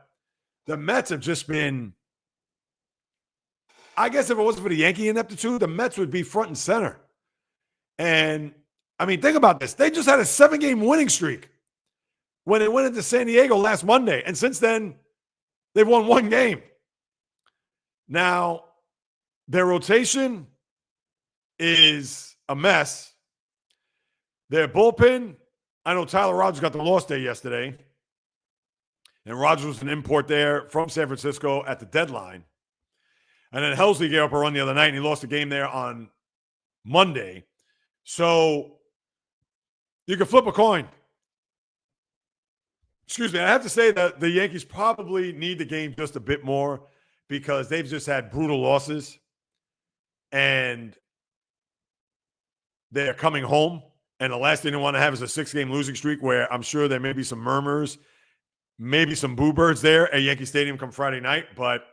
the Mets have just been, I guess if it wasn't for the Yankee ineptitude, the Mets would be front and center. And, I mean, think about this. They just had a 7-game winning streak when they went into San Diego last Monday. And since then, they've won 1 game. Now, their rotation is a mess. Their bullpen, I know Tyler Rogers got the loss day yesterday. And Rogers was an import there from San Francisco at the deadline. And then Helsley gave up a run the other night, and he lost the game there on Monday. So you can flip a coin. Excuse me. I have to say that the Yankees probably need the game just a bit more because they've just had brutal losses. And they're coming home. And the last thing they want to have is a 6-game losing streak where I'm sure there may be some murmurs, maybe some boo birds there at Yankee Stadium come Friday night. But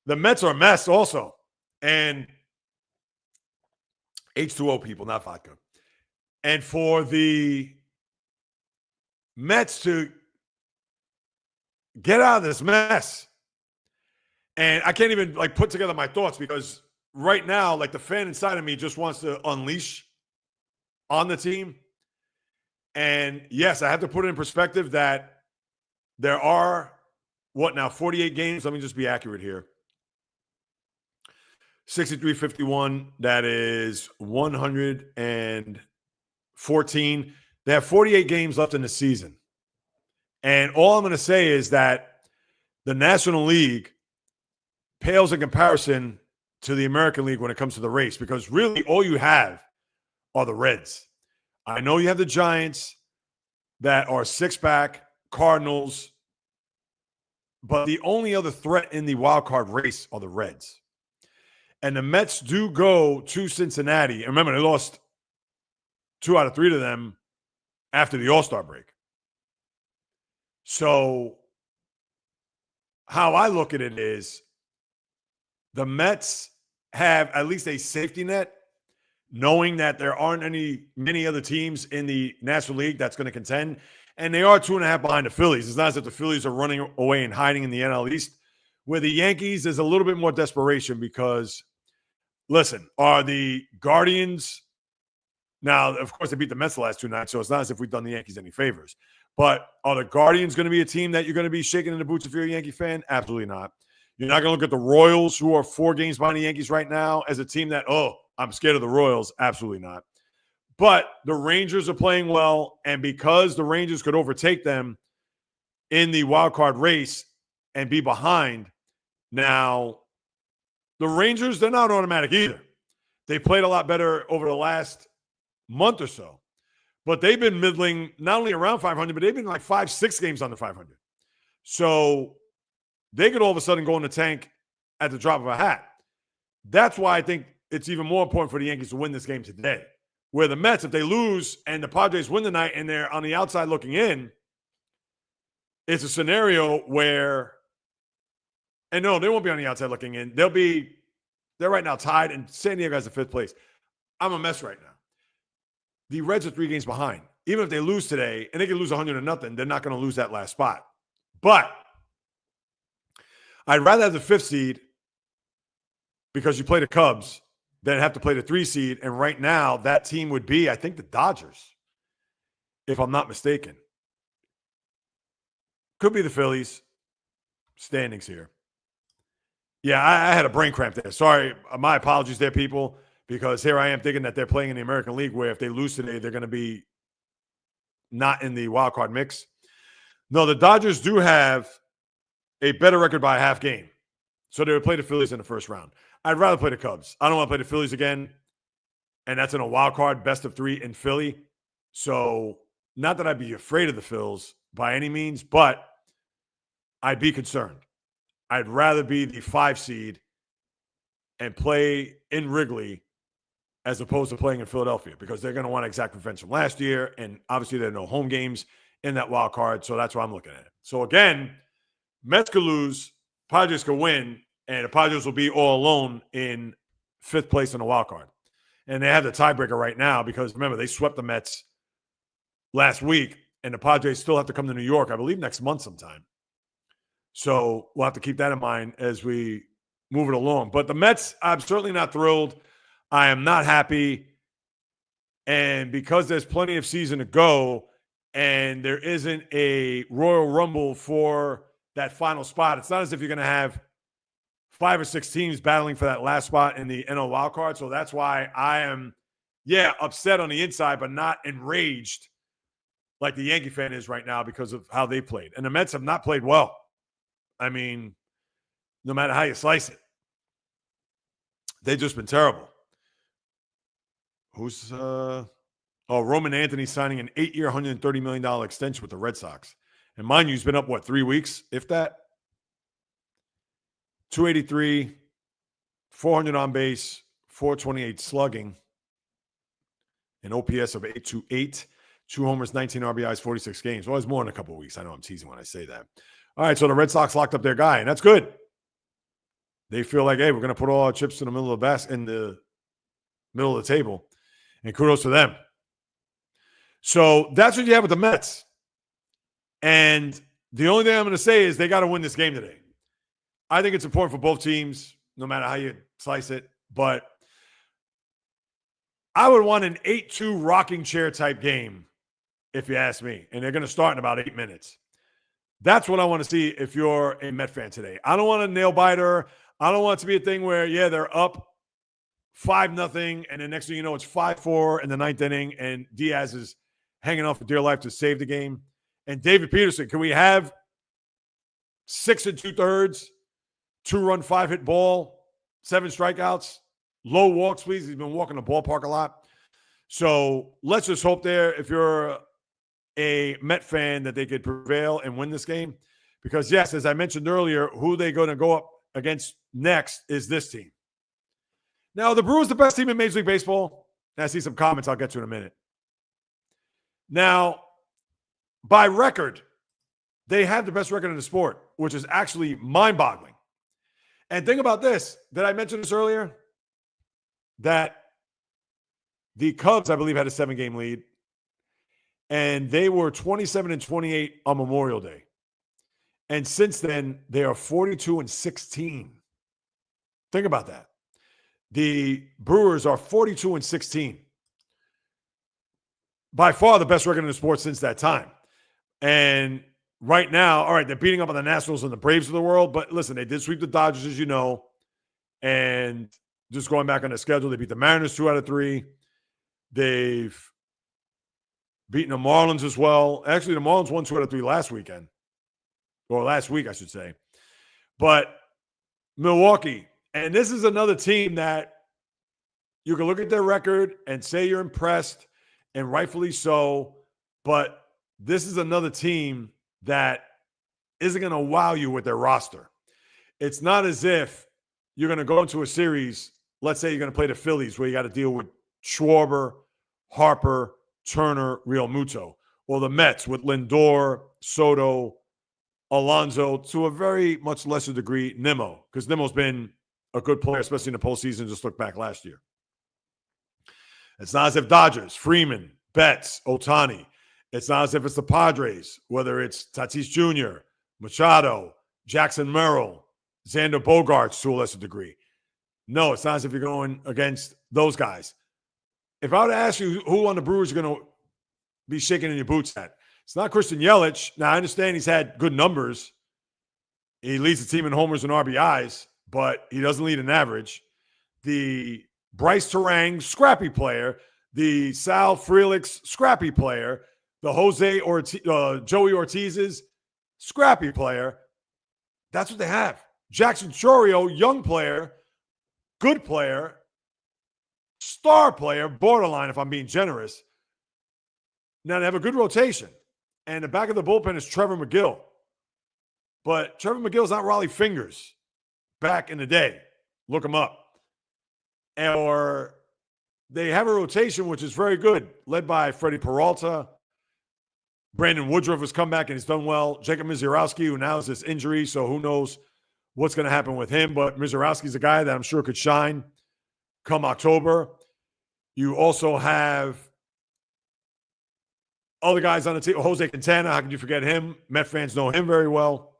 the Mets are a mess also. And H2O people, not vodka. And for the Mets to get out of this mess, and I can't even put together my thoughts because right now, the fan inside of me just wants to unleash on the team. And yes, I have to put it in perspective that there are, 48 games? Let me just be accurate here. 63-51, that is 114. They have 48 games left in the season. And all I'm going to say is that the National League pales in comparison to the American League when it comes to the race because really all you have are the Reds. I know you have the Giants that are 6-back, Cardinals, but the only other threat in the wild card race are the Reds. And the Mets do go to Cincinnati. And remember, they lost 2 out of 3 to them after the All-Star break. So how I look at it is the Mets have at least a safety net, knowing that there aren't many other teams in the National League that's going to contend. And they are 2.5 behind the Phillies. It's not as if the Phillies are running away and hiding in the NL East. Where the Yankees, there's a little bit more desperation because, listen, are the Guardians – now, of course, they beat the Mets the last 2 nights, so it's not as if we've done the Yankees any favors. But are the Guardians going to be a team that you're going to be shaking in the boots if you're a Yankee fan? Absolutely not. You're not going to look at the Royals, who are 4 games behind the Yankees right now, as a team that, I'm scared of the Royals. Absolutely not. But the Rangers are playing well, and because the Rangers could overtake them in the wild card race and be behind, now the Rangers, they're not automatic either. They played a lot better over the last month or so. But they've been middling not only around 500, but they've been 5-6 games under 500. So they could all of a sudden go in the tank at the drop of a hat. That's why I think it's even more important for the Yankees to win this game today. Where the Mets, if they lose and the Padres win tonight and they're on the outside looking in, it's a scenario where, and no, they won't be on the outside looking in. They'll be They're right now tied, and San Diego has the 5th place. I'm a mess right now. The Reds are 3 games behind. Even if they lose today, and they can lose 100-0, they're not going to lose that last spot. But I'd rather have the 5th seed because you play the Cubs than have to play the 3 seed. And right now, that team would be, I think, the Dodgers, if I'm not mistaken. Could be the Phillies. Standings here. Yeah, I had a brain cramp there. Sorry. My apologies there, people, because here I am thinking that they're playing in the American League where if they lose today, they're going to be not in the wild card mix. No, the Dodgers do have a better record by a half game. So they would play the Phillies in the first round. I'd rather play the Cubs. I don't want to play the Phillies again. And that's in a wild card, best of 3 in Philly. So not that I'd be afraid of the Phils by any means, but I'd be concerned. I'd rather be the 5 seed and play in Wrigley as opposed to playing in Philadelphia because they're going to want exact revenge from last year. And obviously there are no home games in that wild card. So that's what I'm looking at. So again, Mets could lose, Padres could win, and the Padres will be all alone in 5th place in the wild card. And they have the tiebreaker right now because, remember, they swept the Mets last week, and the Padres still have to come to New York, I believe, next month sometime. So we'll have to keep that in mind as we move it along. But the Mets, I'm certainly not thrilled. I am not happy. And because there's plenty of season to go and there isn't a Royal Rumble for that final spot, it's not as if you're going to have 5 or 6 teams battling for that last spot in the NL wildcard. So that's why I am, upset on the inside, but not enraged like the Yankee fan is right now because of how they played. And the Mets have not played well. I mean, no matter how you slice it, they've just been terrible. Who's Roman Anthony signing an 8-year, $130 million extension with the Red Sox. And mind you, he's been up, 3 weeks, if that? 283, 400 on base, 428 slugging, an OPS of 828, 2 homers, 19 RBIs, 46 games. Well, it's more in a couple of weeks. I know I'm teasing when I say that. All right, so the Red Sox locked up their guy, and that's good. They feel like, hey, we're going to put all our chips in the middle of the table, and kudos to them. So that's what you have with the Mets. And the only thing I'm going to say is they got to win this game today. I think it's important for both teams, no matter how you slice it. But I would want an 8-2 rocking chair type game, if you ask me. And they're going to start in about 8 minutes. That's what I want to see if you're a Met fan today. I don't want a nail biter. I don't want it to be a thing where, they're up 5-0, and the next thing you know, it's 5-4 in the 9th inning, and Diaz is hanging on for dear life to save the game. And David Peterson, can we have 6 2/3, 2-run, 5-hit ball, 7 strikeouts, low walks, please? He's been walking the ballpark a lot. So let's just hope there, if you're a Met fan, that they could prevail and win this game. Because, yes, as I mentioned earlier, who they're going to go up against next is this team. Now, the Brewers, the best team in Major League Baseball. And I see some comments I'll get to in a minute. Now, by record, they have the best record in the sport, which is actually mind-boggling. And think about this. Did I mention this earlier? That the Cubs, I believe, had a 7-game lead. And they were 27-28 on Memorial Day. And since then, they are 42-16. Think about that. The Brewers are 42-16. By far the best record in the sport since that time. And right now, all right, they're beating up on the Nationals and the Braves of the world. But listen, they did sweep the Dodgers, as you know. And just going back on the schedule, they beat the Mariners 2 out of 3. They've beaten the Marlins as well. Actually, the Marlins won 2 out of 3 last weekend. Or last week, I should say. But Milwaukee, and this is another team that you can look at their record and say you're impressed, and rightfully so. But this is another team that isn't going to wow you with their roster. It's not as if you're going to go into a series, let's say you're going to play the Phillies, where you got to deal with Schwarber, Harper, Turner, Real Muto, or the Mets with Lindor, Soto, Alonso, to a very much lesser degree, Nimmo, because Nimmo's been a good player, especially in the postseason. Just look back last year. It's not as if Dodgers, Freeman, Betts, Ohtani. It's not as if it's the Padres, whether it's Tatis Jr., Machado, Jackson Merrill, Xander Bogaerts to a lesser degree. No, it's not as if you're going against those guys. If I were to ask you who on the Brewers you're going to be shaking in your boots at, it's not Christian Yelich. Now, I understand he's had good numbers. He leads the team in homers and RBIs, but he doesn't lead in average. The Bryce Terang, scrappy player. The Sal Frelick's scrappy player. The Joey Ortiz's scrappy player. That's what they have. Jackson Chourio, young player, good player, star player, borderline if I'm being generous. Now they have a good rotation. And the back of the bullpen is Trevor McGill. But Trevor McGill's not Raleigh Fingers back in the day. Look him up. Or they have a rotation which is very good, led by Freddie Peralta. Brandon Woodruff has come back and he's done well. Jacob Misiorowski, who now has this injury, so who knows what's going to happen with him. But Misiorowski's a guy that I'm sure could shine come October. You also have other guys on the team. Jose Quintana, how can you forget him? Met fans know him very well.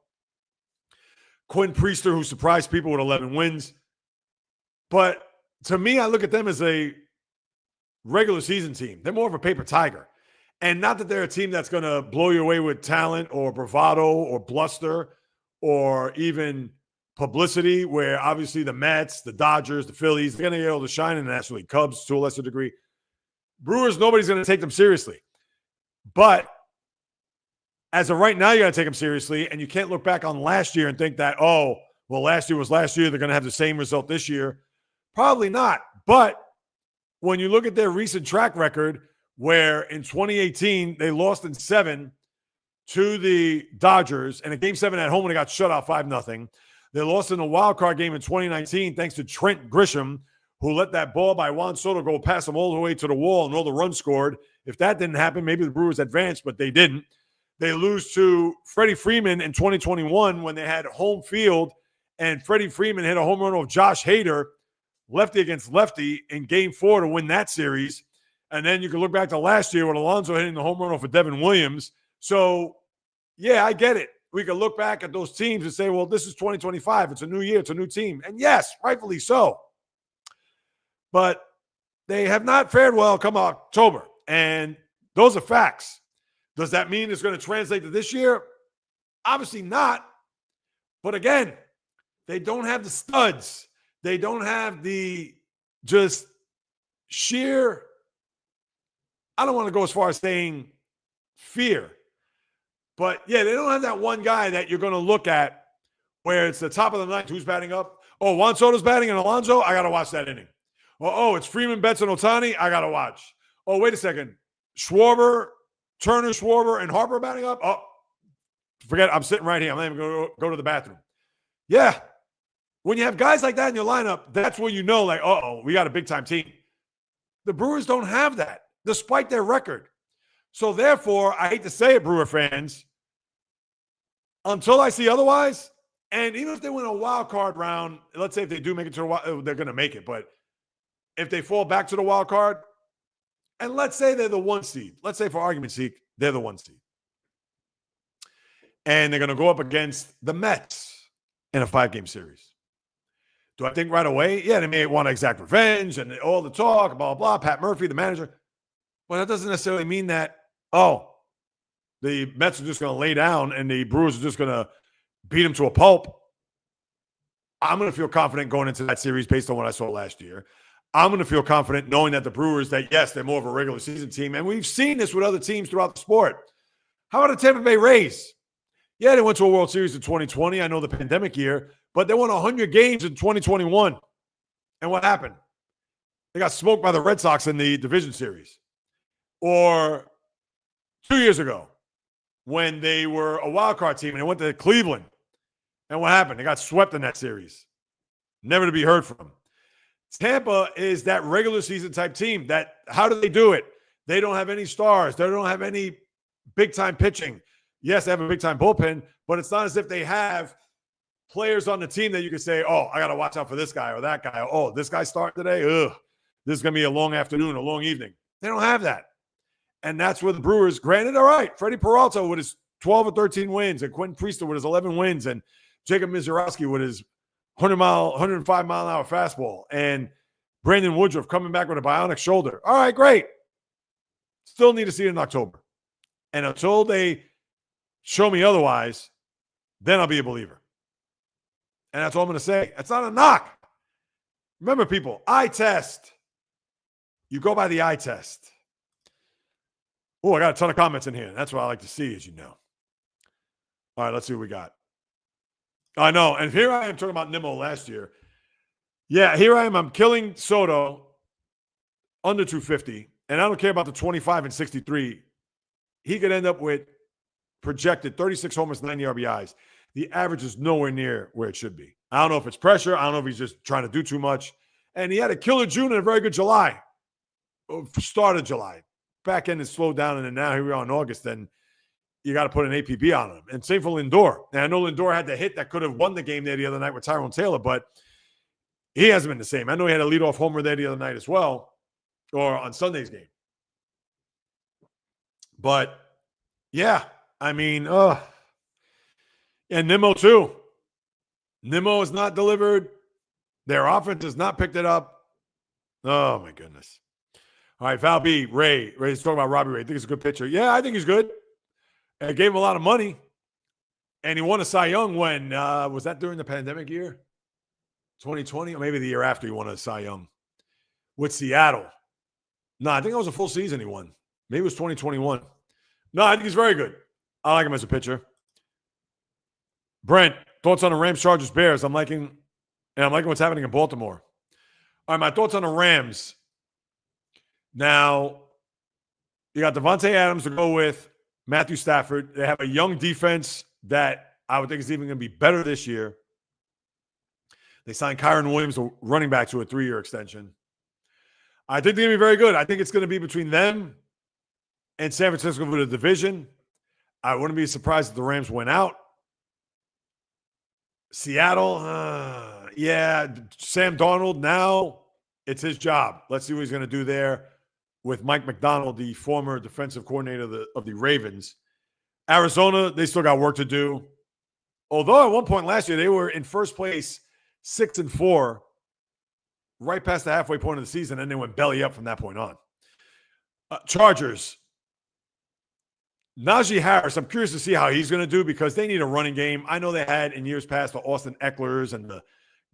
Quinn Priester, who surprised people with 11 wins. But to me, I look at them as a regular season team. They're more of a paper tiger. And not that they're a team that's going to blow you away with talent or bravado or bluster or even publicity, where obviously the Mets, the Dodgers, the Phillies, they're going to be able to shine in the National League. Cubs, to a lesser degree. Brewers, nobody's going to take them seriously. But as of right now, you got to take them seriously, and you can't look back on last year and think that, oh, well, last year was last year. They're going to have the same result this year. Probably not. But when you look at their recent track record, where in 2018 they lost in 7 to the Dodgers, and in Game 7 at home when they got shut out 5-0. They lost in a wild card game in 2019 thanks to Trent Grisham, who let that ball by Juan Soto go past him all the way to the wall and all the runs scored. If that didn't happen, maybe the Brewers advanced, but they didn't. They lose to Freddie Freeman in 2021 when they had home field, and Freddie Freeman hit a home run off Josh Hader, lefty against lefty, in Game 4 to win that series. And then you can look back to last year with Alonso hitting the home run off of Devin Williams. So, yeah, I get it. We can look back at those teams and say, well, this is 2025. It's a new year. It's a new team. And yes, rightfully so. But they have not fared well come October. And those are facts. Does that mean it's going to translate to this year? Obviously not. But again, they don't have the studs. They don't have the just sheer, I don't want to go as far as saying fear. But, yeah, they don't have that one guy that you're going to look at where it's the top of the ninth. Who's batting up? Oh, Juan Soto's batting and Alonso? I got to watch that inning. Oh, it's Freeman, Betts, and Ohtani? I got to watch. Oh, wait a second. Turner, Schwarber, and Harper batting up? Oh, forget it. I'm sitting right here. I'm not even going to go to the bathroom. Yeah. When you have guys like that in your lineup, that's when you know, like, uh-oh, we got a big-time team. The Brewers don't have that, despite their record. So, therefore, I hate to say it, Brewer fans, until I see otherwise, and even if they win a wild card round, let's say if they do make it to the wild, they're going to make it. But if they fall back to the wild card, and let's say they're the 1 seed. Let's say for argument's sake, they're the 1 seed. And they're going to go up against the Mets in a 5-game series. Do I think right away? Yeah, they may want to exact revenge and all the talk, blah, blah, blah. Pat Murphy, the manager. Well, that doesn't necessarily mean that, oh, the Mets are just going to lay down and the Brewers are just going to beat them to a pulp. I'm going to feel confident going into that series based on what I saw last year. I'm going to feel confident knowing that the Brewers, that yes, they're more of a regular season team. And we've seen this with other teams throughout the sport. How about the Tampa Bay Rays? Yeah, they went to a World Series in 2020. I know the pandemic year, but they won 100 games in 2021. And what happened? They got smoked by the Red Sox in the division series. Or 2 years ago when they were a wild card team and they went to Cleveland. And what happened? They got swept in that series. Never to be heard from. Tampa is that regular season type team that, how do they do it? They don't have any stars. They don't have any big-time pitching. Yes, they have a big-time bullpen, but it's not as if they have players on the team that you can say, oh, I got to watch out for this guy or that guy. Oh, this guy starting today? Ugh, this is going to be a long afternoon, a long evening. They don't have that. And that's where the Brewers, granted, all right, Freddie Peralta with his 12 or 13 wins and Quentin Priester with his 11 wins and Jacob Misiorowski with his 105-mile-an-hour fastball and Brandon Woodruff coming back with a bionic shoulder. All right, great. Still need to see it in October. And until they show me otherwise, then I'll be a believer. And that's all I'm going to say. That's not a knock. Remember, people, eye test. You go by the eye test. Oh, I got a ton of comments in here. That's what I like to see, as you know. All right, let's see what we got. I know. And here I am talking about Nimmo last year. Yeah, here I am. I'm killing Soto under 250. And I don't care about the 25 and 63. He could end up with projected 36 homers, 90 RBIs. The average is nowhere near where it should be. I don't know if it's pressure. I don't know if he's just trying to do too much. And he had a killer June and a very good July. Start of July. Back end is slowed down, and then now here we are in August, then you got to put an APB on him. And same for Lindor. And I know Lindor had the hit that could have won the game there the other night with Tyrone Taylor, but he hasn't been the same. I know he had a leadoff homer there the other night as well, or on Sunday's game. But, yeah, I mean, and Nimmo too. Nimmo has not delivered. Their offense has not picked it up. Oh, my goodness. All right, Val B, Ray's talking about Robbie Ray. I think he's a good pitcher. Yeah, I think he's good. I gave him a lot of money. And he won a Cy Young when, was that during the pandemic year? 2020? Or maybe the year after he won a Cy Young with Seattle. No, I think it was a full season he won. Maybe it was 2021. No, I think he's very good. I like him as a pitcher. Brent, thoughts on the Rams, Chargers, Bears? I'm liking what's happening in Baltimore. All right, my thoughts on the Rams. Now, you got Devontae Adams to go with Matthew Stafford. They have a young defense that I would think is even going to be better this year. They signed Kyron Williams, a running back, to a 3-year extension. I think they're going to be very good. I think it's going to be between them and San Francisco for the division. I wouldn't be surprised if the Rams went out. Seattle, yeah, Sam Darnold, now it's his job. Let's see what he's going to do there with Mike McDonald, the former defensive coordinator of the Ravens. Arizona, they still got work to do. Although at one point last year, they were in first place, 6-4, right past the halfway point of the season, and they went belly up from that point on. Chargers, Najee Harris, I'm curious to see how he's going to do because they need a running game. I know they had in years past the Austin Ecklers and the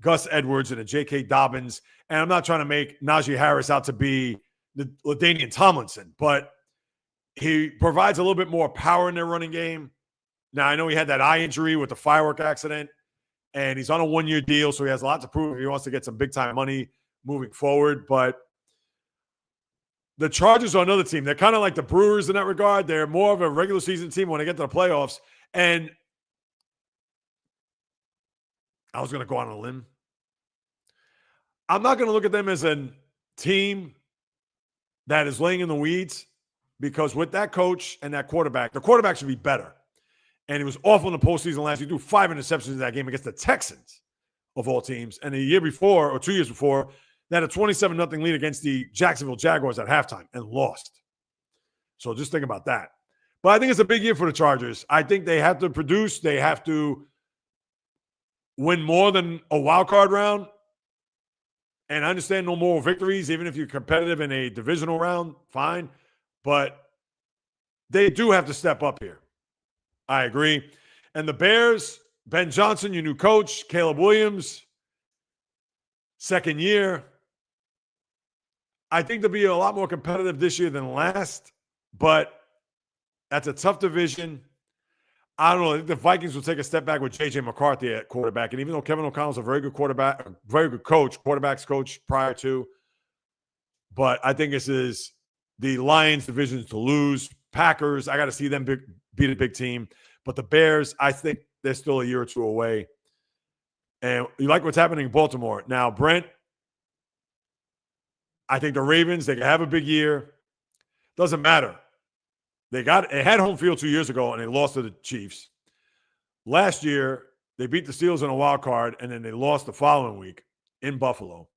Gus Edwards and the J.K. Dobbins, and I'm not trying to make Najee Harris out to be the LaDainian Tomlinson, but he provides a little bit more power in their running game. Now, I know he had that eye injury with the firework accident, and he's on a 1-year deal, so he has a lot to prove if he wants to get some big-time money moving forward. But the Chargers are another team. They're kind of like the Brewers in that regard. They're more of a regular season team when they get to the playoffs. And I was going to go on a limb. I'm not going to look at them as a team that is laying in the weeds because with that coach and that quarterback, the quarterback should be better. And he was awful in the postseason last year. He threw 5 interceptions in that game against the Texans, of all teams. And the year before, or 2 years before, they had a 27-0 lead against the Jacksonville Jaguars at halftime and lost. So just think about that. But I think it's a big year for the Chargers. I think they have to produce. They have to win more than a wild card round. And I understand no moral victories, even if you're competitive in a divisional round, fine. But they do have to step up here. I agree. And the Bears, Ben Johnson, your new coach, Caleb Williams, second year. I think they'll be a lot more competitive this year than last, but that's a tough division. I don't know. I think the Vikings will take a step back with J.J. McCarthy at quarterback. And even though Kevin O'Connell's a very good quarterback, a very good coach, quarterback's coach prior to, but I think this is the Lions division to lose. Packers, I got to see them beat a big team. But the Bears, I think they're still a year or two away. And you like what's happening in Baltimore. Now, Brent, I think the Ravens, they can have a big year. Doesn't matter. They had home field 2 years ago, and they lost to the Chiefs. Last year, They beat the Steelers in a wild card, and then they lost the following week in Buffalo.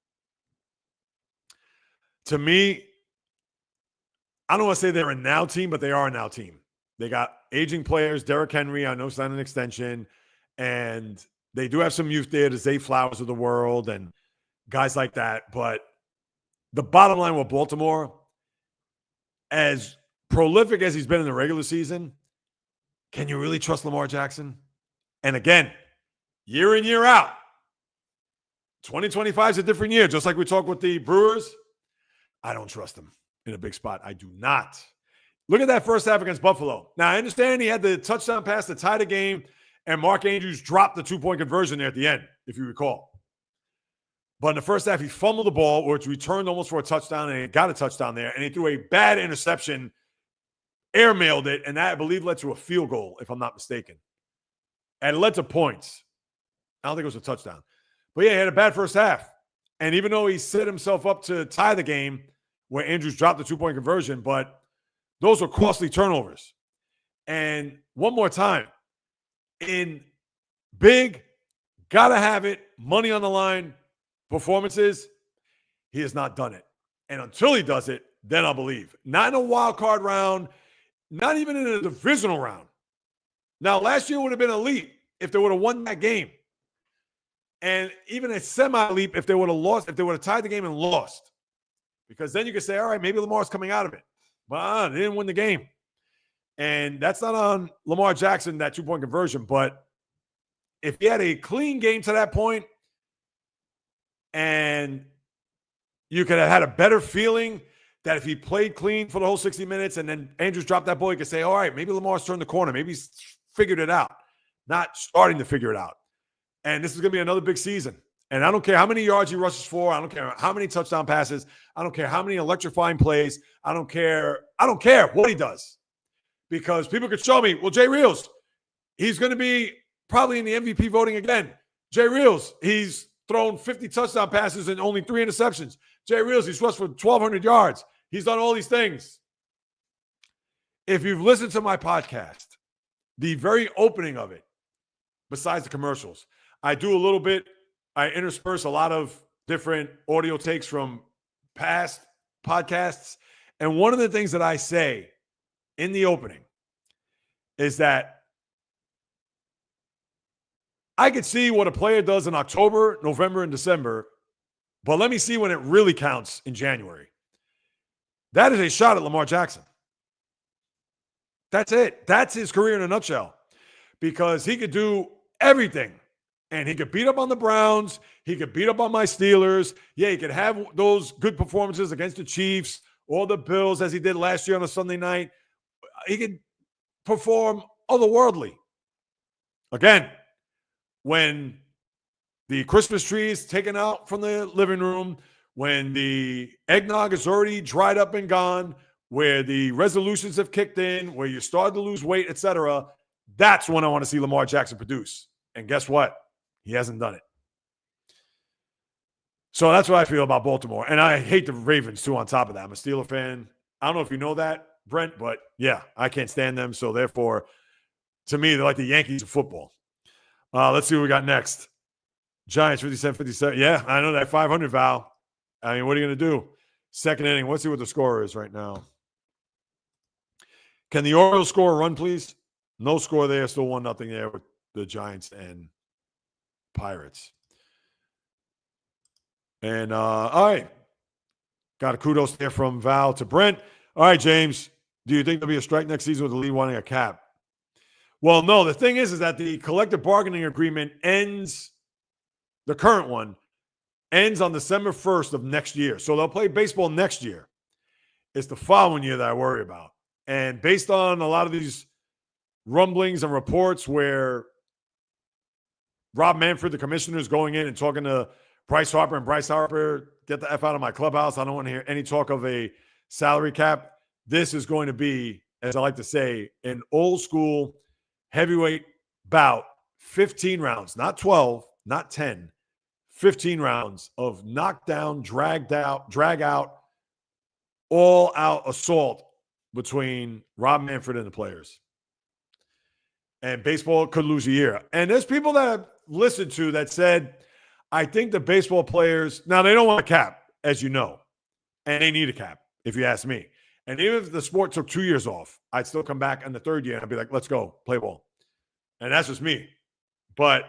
To me, I don't want to say they're a now team, but they are a now team. They got aging players. Derrick Henry, I know, signed an extension. And they do have some youth there, the Zay Flowers of the world and guys like that. But the bottom line with Baltimore, as prolific as he's been in the regular season, can you really trust Lamar Jackson? And again, year in, year out, 2025 is a different year. Just like we talked with the Brewers, I don't trust him in a big spot. I do not. Look at that first half against Buffalo. Now, I understand he had the touchdown pass to tie the game, and Mark Andrews dropped the two-point conversion there at the end, if you recall. But in the first half, he fumbled the ball, which returned almost for a touchdown, and he got a touchdown there, and he threw a bad interception, airmailed it, and that, I believe, led to a field goal, if I'm not mistaken. And it led to points. I don't think it was a touchdown. But, yeah, he had a bad first half. And even though he set himself up to tie the game, where Andrews dropped the two-point conversion, but those were costly turnovers. And one more time, in big, gotta have it, money on the line performances, he has not done it. And until he does it, then I'll believe. Not in a wild card round, not even in a divisional round. Now, last year would have been elite if they would have won that game. And even a semi-leap if they would have lost, if they would have tied the game and lost. Because then you could say, all right, maybe Lamar's coming out of it. But they didn't win the game. And that's not on Lamar Jackson, that two-point conversion. But if he had a clean game to that point and you could have had a better feeling that if he played clean for the whole 60 minutes and then Andrews dropped that ball, you could say, all right, maybe Lamar's turned the corner. Maybe he's figured it out. Not starting to figure it out. And this is going to be another big season. And I don't care how many yards he rushes for. I don't care how many touchdown passes. I don't care how many electrifying plays. I don't care what he does. Because people could show me, well, Jay Reels, he's going to be probably in the MVP voting again. Jay Reels, he's thrown 50 touchdown passes and only 3 interceptions. Jay Reels, he's rushed for 1,200 yards. He's done all these things. If you've listened to my podcast, the very opening of it, besides the commercials, I do a little bit, I intersperse a lot of different audio takes from past podcasts. And one of the things that I say in the opening is that I could see what a player does in October, November, and December, but let me see when it really counts in January. That is a shot at Lamar Jackson. That's it. That's his career in a nutshell, because he could do everything. And he could beat up on the Browns. He could beat up on my Steelers. Yeah, he could have those good performances against the Chiefs or the Bills as he did last year on a Sunday night. He could perform otherworldly. Again, when the Christmas tree is taken out from the living room, when the eggnog is already dried up and gone, where the resolutions have kicked in, where you started to lose weight, etc., that's when I want to see Lamar Jackson produce. And guess what? He hasn't done it. So that's what I feel about Baltimore. And I hate the Ravens, too, on top of that. I'm a Steeler fan. I don't know if you know that, Brent, but yeah, I can't stand them. So therefore, to me, they're like the Yankees of football. Let's see what we got next. Giants, 57-57. Yeah, I know that 500, Val. I mean, what are you going to do? Second inning. Let's see what the score is right now. Can the Orioles score a run, please? No score there. Still 1-0 there with the Giants and Pirates. And all right. Got a kudos there from Val to Brent. All right, James. Do you think there'll be a strike next season with the league wanting a cap? Well, no. The thing is that the collective bargaining agreement ends, the current one, ends on December 1st of next year. So they'll play baseball next year. It's the following year that I worry about. And based on a lot of these rumblings and reports where Rob Manfred, the commissioner, is going in and talking to Bryce Harper, and Bryce Harper, get the F out of my clubhouse. I don't want to hear any talk of a salary cap. This is going to be, as I like to say, an old school heavyweight bout, 15 rounds, not 12, not 10, 15 rounds of knockdown, drag out, all-out assault between Rob Manfred and the players. And baseball could lose a year. And there's people that I've listened to that said, I think the baseball players, now they don't want a cap, as you know, and they need a cap, if you ask me. And even if the sport took 2 years off, I'd still come back in the third year and I'd be like, let's go, play ball. And that's just me. But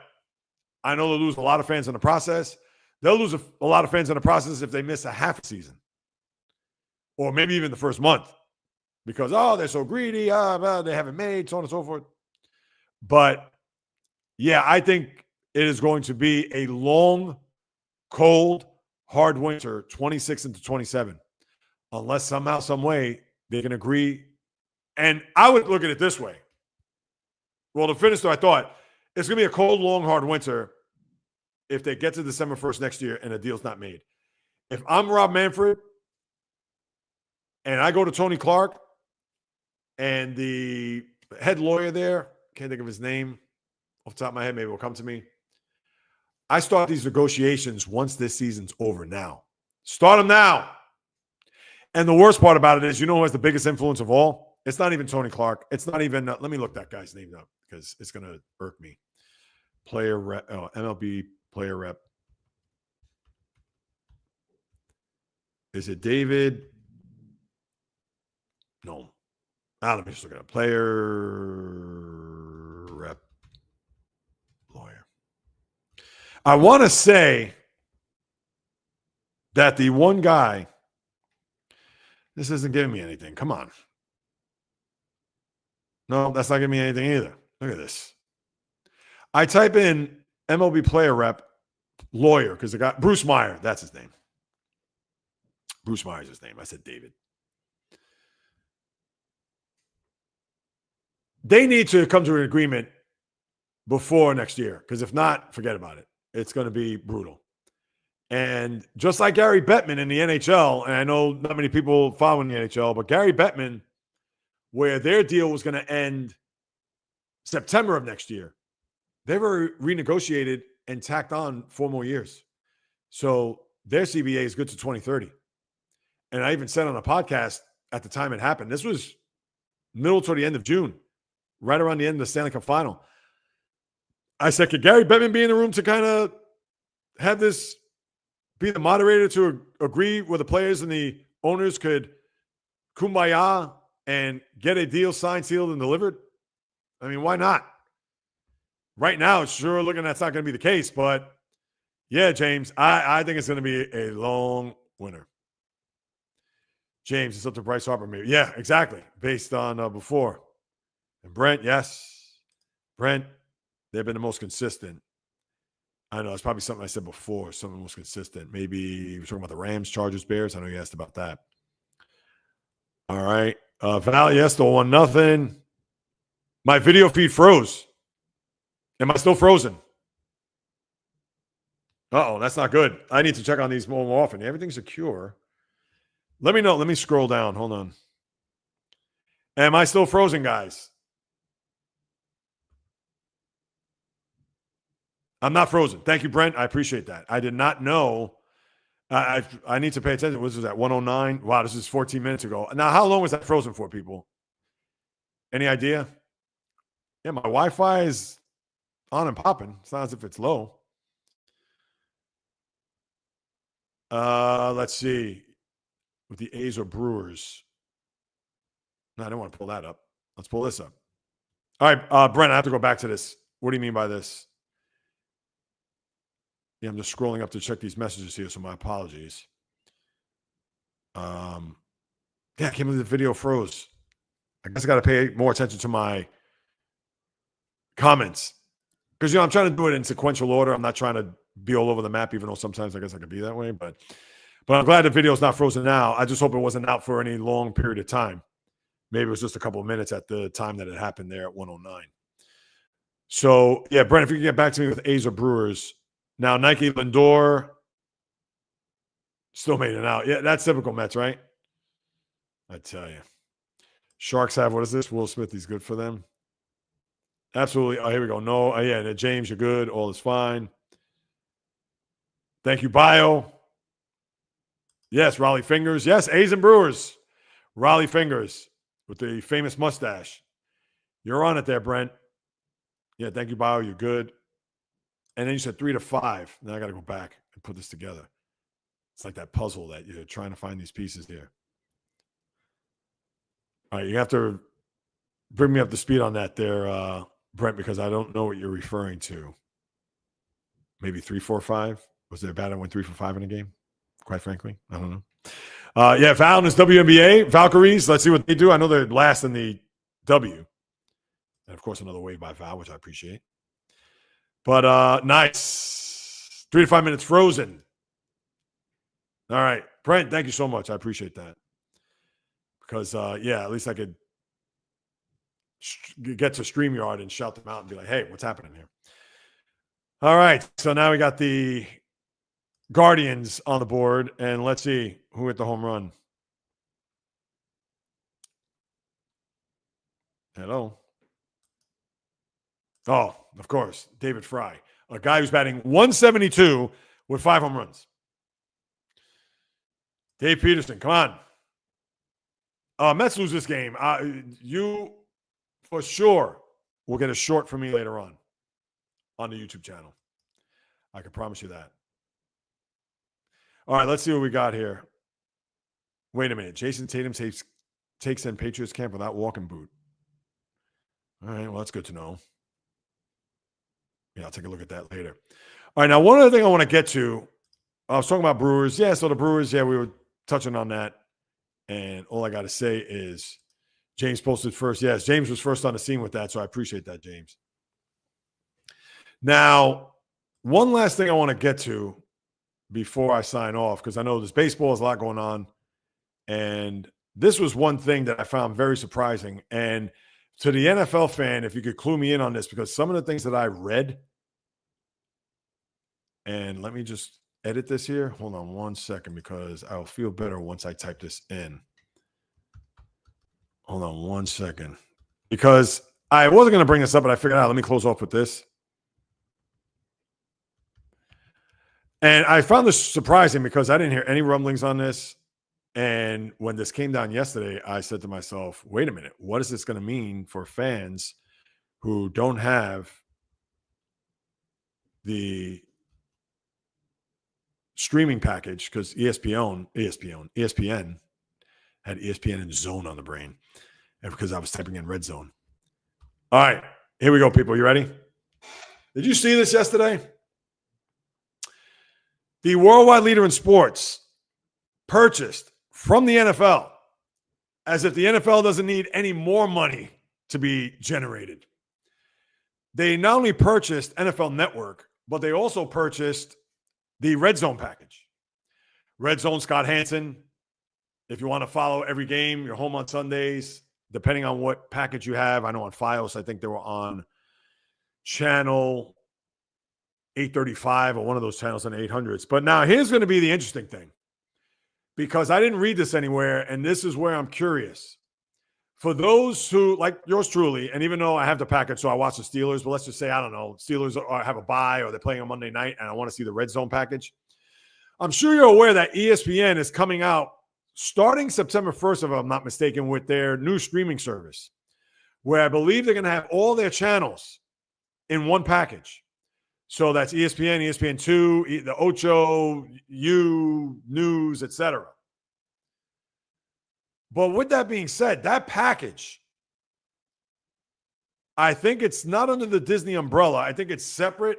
I know they'll lose a lot of fans in the process. They'll lose a lot of fans in the process if they miss a half a season. Or maybe even the first month. Because, they're so greedy, they haven't made, so on and so forth. But, yeah, I think it is going to be a long, cold, hard winter, 26 into 27. Unless somehow, some way, they can agree. And I would look at it this way. Well, to finish, though, I thought it's going to be a cold, long, hard winter if they get to December 1st next year and a deal's not made. If I'm Rob Manfred and I go to Tony Clark and the head lawyer there, can't think of his name off the top of my head, maybe it will come to me. I start these negotiations once this season's over now. Start them now. And the worst part about it is, you know who has the biggest influence of all? It's not even Tony Clark. It's not even, let me look that guy's name up because it's going to irk me. Player rep, MLB player rep. Is it David? No. Let me just look at it. Player rep lawyer. I want to say that the one guy, this isn't giving me anything. Come on. No, that's not giving me anything either. Look at this. I type in MLB player rep lawyer because the guy, Bruce Meyer, that's his name. Bruce Meyer's his name. I said David. They need to come to an agreement before next year because if not, forget about it. It's going to be brutal. And just like Gary Bettman in the NHL, and I know not many people following the NHL, but Gary Bettman, where their deal was going to end September of next year, they were renegotiated and tacked on 4 more years. So their CBA is good to 2030. And I even said on a podcast at the time it happened, this was middle to the end of June, right around the end of the Stanley Cup final. I said, could Gary Bettman be in the room to kind of have this be the moderator to agree where the players and the owners could kumbaya and get a deal signed, sealed, and delivered? I mean, why not? Right now, it's sure looking that's not going to be the case. But, yeah, James, I think it's going to be a long winter. James, it's up to Bryce Harper, maybe. Yeah, exactly, based on before. And Brent, yes. Brent, they've been the most consistent. I know it's probably something I said before, something most consistent. Maybe you were talking about the Rams, Chargers, Bears. I know you asked about that. All right. Val, yes, still 1-0. My video feed froze. Am I still frozen? Uh-oh, that's not good. I need to check on these more often. Everything's secure. Let me know. Let me scroll down. Hold on. Am I still frozen, guys? I'm not frozen. Thank you, Brent. I appreciate that. I did not know. I need to pay attention. What was that, 109? Wow, this is 14 minutes ago. Now, how long was that frozen for, people? Any idea? Yeah, my Wi-Fi is on and popping. It's not as if it's low. Let's see. With the A's or Brewers. No, I don't want to pull that up. Let's pull this up. All right, Brent, I have to go back to this. What do you mean by this? Yeah, I'm just scrolling up to check these messages here, so my apologies. Yeah, I can't believe the video froze. I guess I got to pay more attention to my comments. Because, I'm trying to do it in sequential order. I'm not trying to be all over the map, even though sometimes I guess I could be that way. But I'm glad the video is not frozen now. I just hope it wasn't out for any long period of time. Maybe it was just a couple of minutes at the time that it happened there at 109. So, yeah, Brent, if you can get back to me with A's or Brewers. Now, Nike Lindor still made it out. Yeah, that's typical Mets, right? I tell you. Sharks have, what is this? Will Smith, he's good for them. Absolutely. Oh, here we go. No. Yeah, James, you're good. All is fine. Thank you, Bio. Yes, Raleigh Fingers. Yes, A's and Brewers. Raleigh Fingers with the famous mustache. You're on it there, Brent. Yeah, thank you, Bio. You're good. And then you said 3 to 5. Now I got to go back and put this together. It's like that puzzle that you're trying to find these pieces here. All right, you have to bring me up to speed on that there, Brent, because I don't know what you're referring to. Maybe 3, 4, 5? Was there a batter went 3 for 5 in a game? Quite frankly, I don't know. Yeah, Val is WNBA. Valkyries, let's see what they do. I know they're last in the W. And, of course, another wave by Val, which I appreciate. But nice. 3 to 5 minutes frozen. All right. Brent, thank you so much. I appreciate that. Because, yeah, at least I could get to StreamYard and shout them out and be like, hey, what's happening here? All right. So now we got the Guardians on the board. And let's see who hit the home run. Hello. Oh, of course, David Fry, a guy who's batting 172 with 5 home runs. Dave Peterson, come on. Mets lose this game. You, for sure, will get a short from me later on the YouTube channel. I can promise you that. All right, let's see what we got here. Wait a minute. Jason Tatum takes in Patriots camp without walking boot. All right, well, that's good to know. Yeah, I'll take a look at that later. All right, now one other thing I want to get to. I was talking about Brewers. Yeah, so the Brewers, yeah, we were touching on that. And all I got to say is James posted first. Yes, James was first on the scene with that, so I appreciate that, James. Now, one last thing I want to get to before I sign off, because I know there's baseball, there's a lot going on. And this was one thing that I found very surprising. And to the NFL fan, if you could clue me in on this, because some of the things that I read, and let me just edit this here. Hold on one second, because I'll feel better once I type this in. Hold on one second. Because I wasn't going to bring this up, but I figured out, let me close off with this. And I found this surprising because I didn't hear any rumblings on this. And when this came down yesterday, I said to myself, wait a minute, what is this going to mean for fans who don't have the streaming package? Because ESPN had ESPN and Zone on the brain, and because I was typing in Red Zone. All right, here we go, people. You ready? Did you see this yesterday? The worldwide leader in sports purchased from the NFL, as if the NFL doesn't need any more money to be generated. They not only purchased NFL Network, but they also purchased the Red Zone package. Red Zone, Scott Hansen. If you want to follow every game, you're home on Sundays, depending on what package you have. I know on Fios, I think they were on channel 835 or one of those channels in the 800s. But now here's going to be the interesting thing, because I didn't read this anywhere, and this is where I'm curious. For those who, like yours truly, and even though I have the package, so I watch the Steelers, but let's just say, I don't know, Steelers have a bye or they're playing on Monday night, and I want to see the Red Zone package. I'm sure you're aware that ESPN is coming out starting September 1st, if I'm not mistaken, with their new streaming service, where I believe they're going to have all their channels in one package. So that's ESPN, ESPN2, the Ocho, U, News, etc. But with that being said, that package, I think it's not under the Disney umbrella. I think it's separate.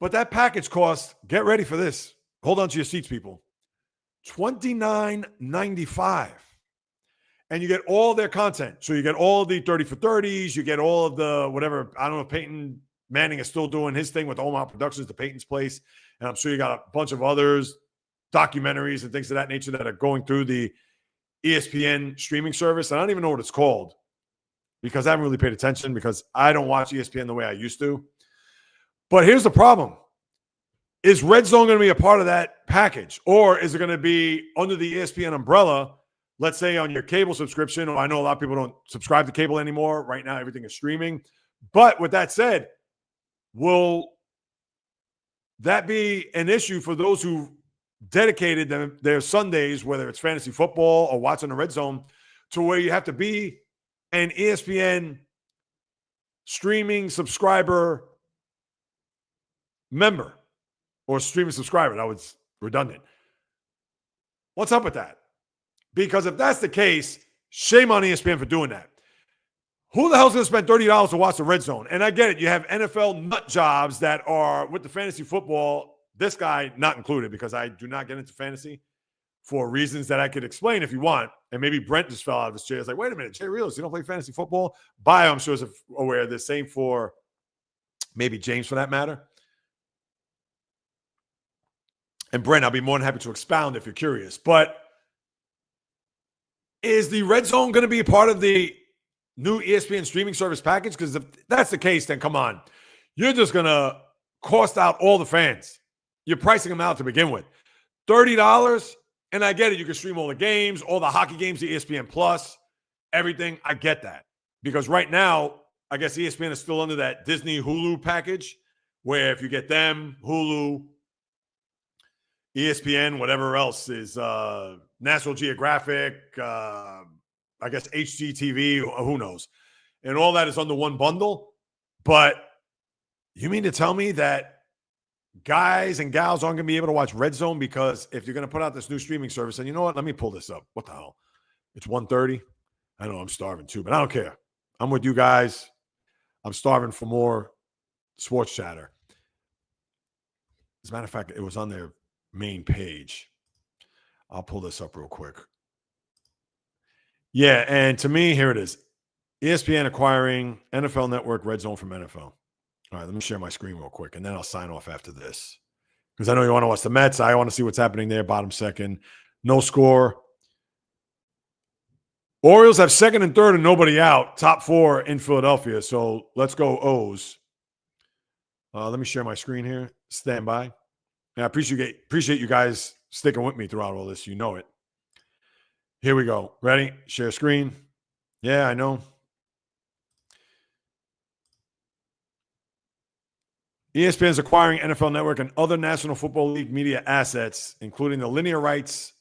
But that package costs, get ready for this. Hold on to your seats, people. $29.95. And you get all their content. So you get all the 30 for 30s. You get all of the whatever. I don't know if Peyton Manning is still doing his thing with Omaha Productions, the Peyton's Place. And I'm sure you got a bunch of others, documentaries and things of that nature that are going through the ESPN streaming service. And I don't even know what it's called because I haven't really paid attention because I don't watch ESPN the way I used to. But here's the problem. Is Red Zone going to be a part of that package? Or is it going to be under the ESPN umbrella, let's say on your cable subscription? Or I know a lot of people don't subscribe to cable anymore. Right now, everything is streaming. But with that said, will that be an issue for those who dedicated their Sundays, whether it's fantasy football or watching the Red Zone, to where you have to be an ESPN streaming subscriber member or streaming subscriber. That was redundant. What's up with that? Because if that's the case, shame on ESPN for doing that. Who the hell's going to spend $30 to watch the Red Zone? And I get it. You have NFL nut jobs that are with the fantasy football. This guy not included because I do not get into fantasy for reasons that I could explain if you want. And maybe Brent just fell out of his chair. It's like, wait a minute, Jay Reels, you don't play fantasy football? Bio, I'm sure, is aware of this. Same for maybe James for that matter. And Brent, I'll be more than happy to expound if you're curious. But is the Red Zone going to be a part of the new ESPN streaming service package? Because if that's the case, then come on. You're just going to cost out all the fans. You're pricing them out to begin with. $30, and I get it. You can stream all the games, all the hockey games, the ESPN Plus, everything. I get that. Because right now, I guess ESPN is still under that Disney Hulu package where if you get them, Hulu, ESPN, whatever else is National Geographic, I guess HGTV, who knows. And all that is under one bundle. But you mean to tell me that guys and gals aren't going to be able to watch Red Zone because if you're going to put out this new streaming service, and you know what? Let me pull this up. What the hell? It's 1:30. I know I'm starving too, but I don't care. I'm with you guys. I'm starving for more sports chatter. As a matter of fact, it was on their main page. I'll pull this up real quick. Yeah, and to me, here it is. ESPN acquiring NFL Network Red Zone from NFL. All right, let me share my screen real quick, and then I'll sign off after this. Because I know you want to watch the Mets. I want to see what's happening there, bottom second. No score. Orioles have second and third and nobody out. Top four in Philadelphia. So let's go O's. Let me share my screen here. Stand by. And I appreciate you guys sticking with me throughout all this. You know it. Here we go. Ready? Share screen. Yeah, I know. ESPN is acquiring NFL Network and other National Football League media assets, including the linear rights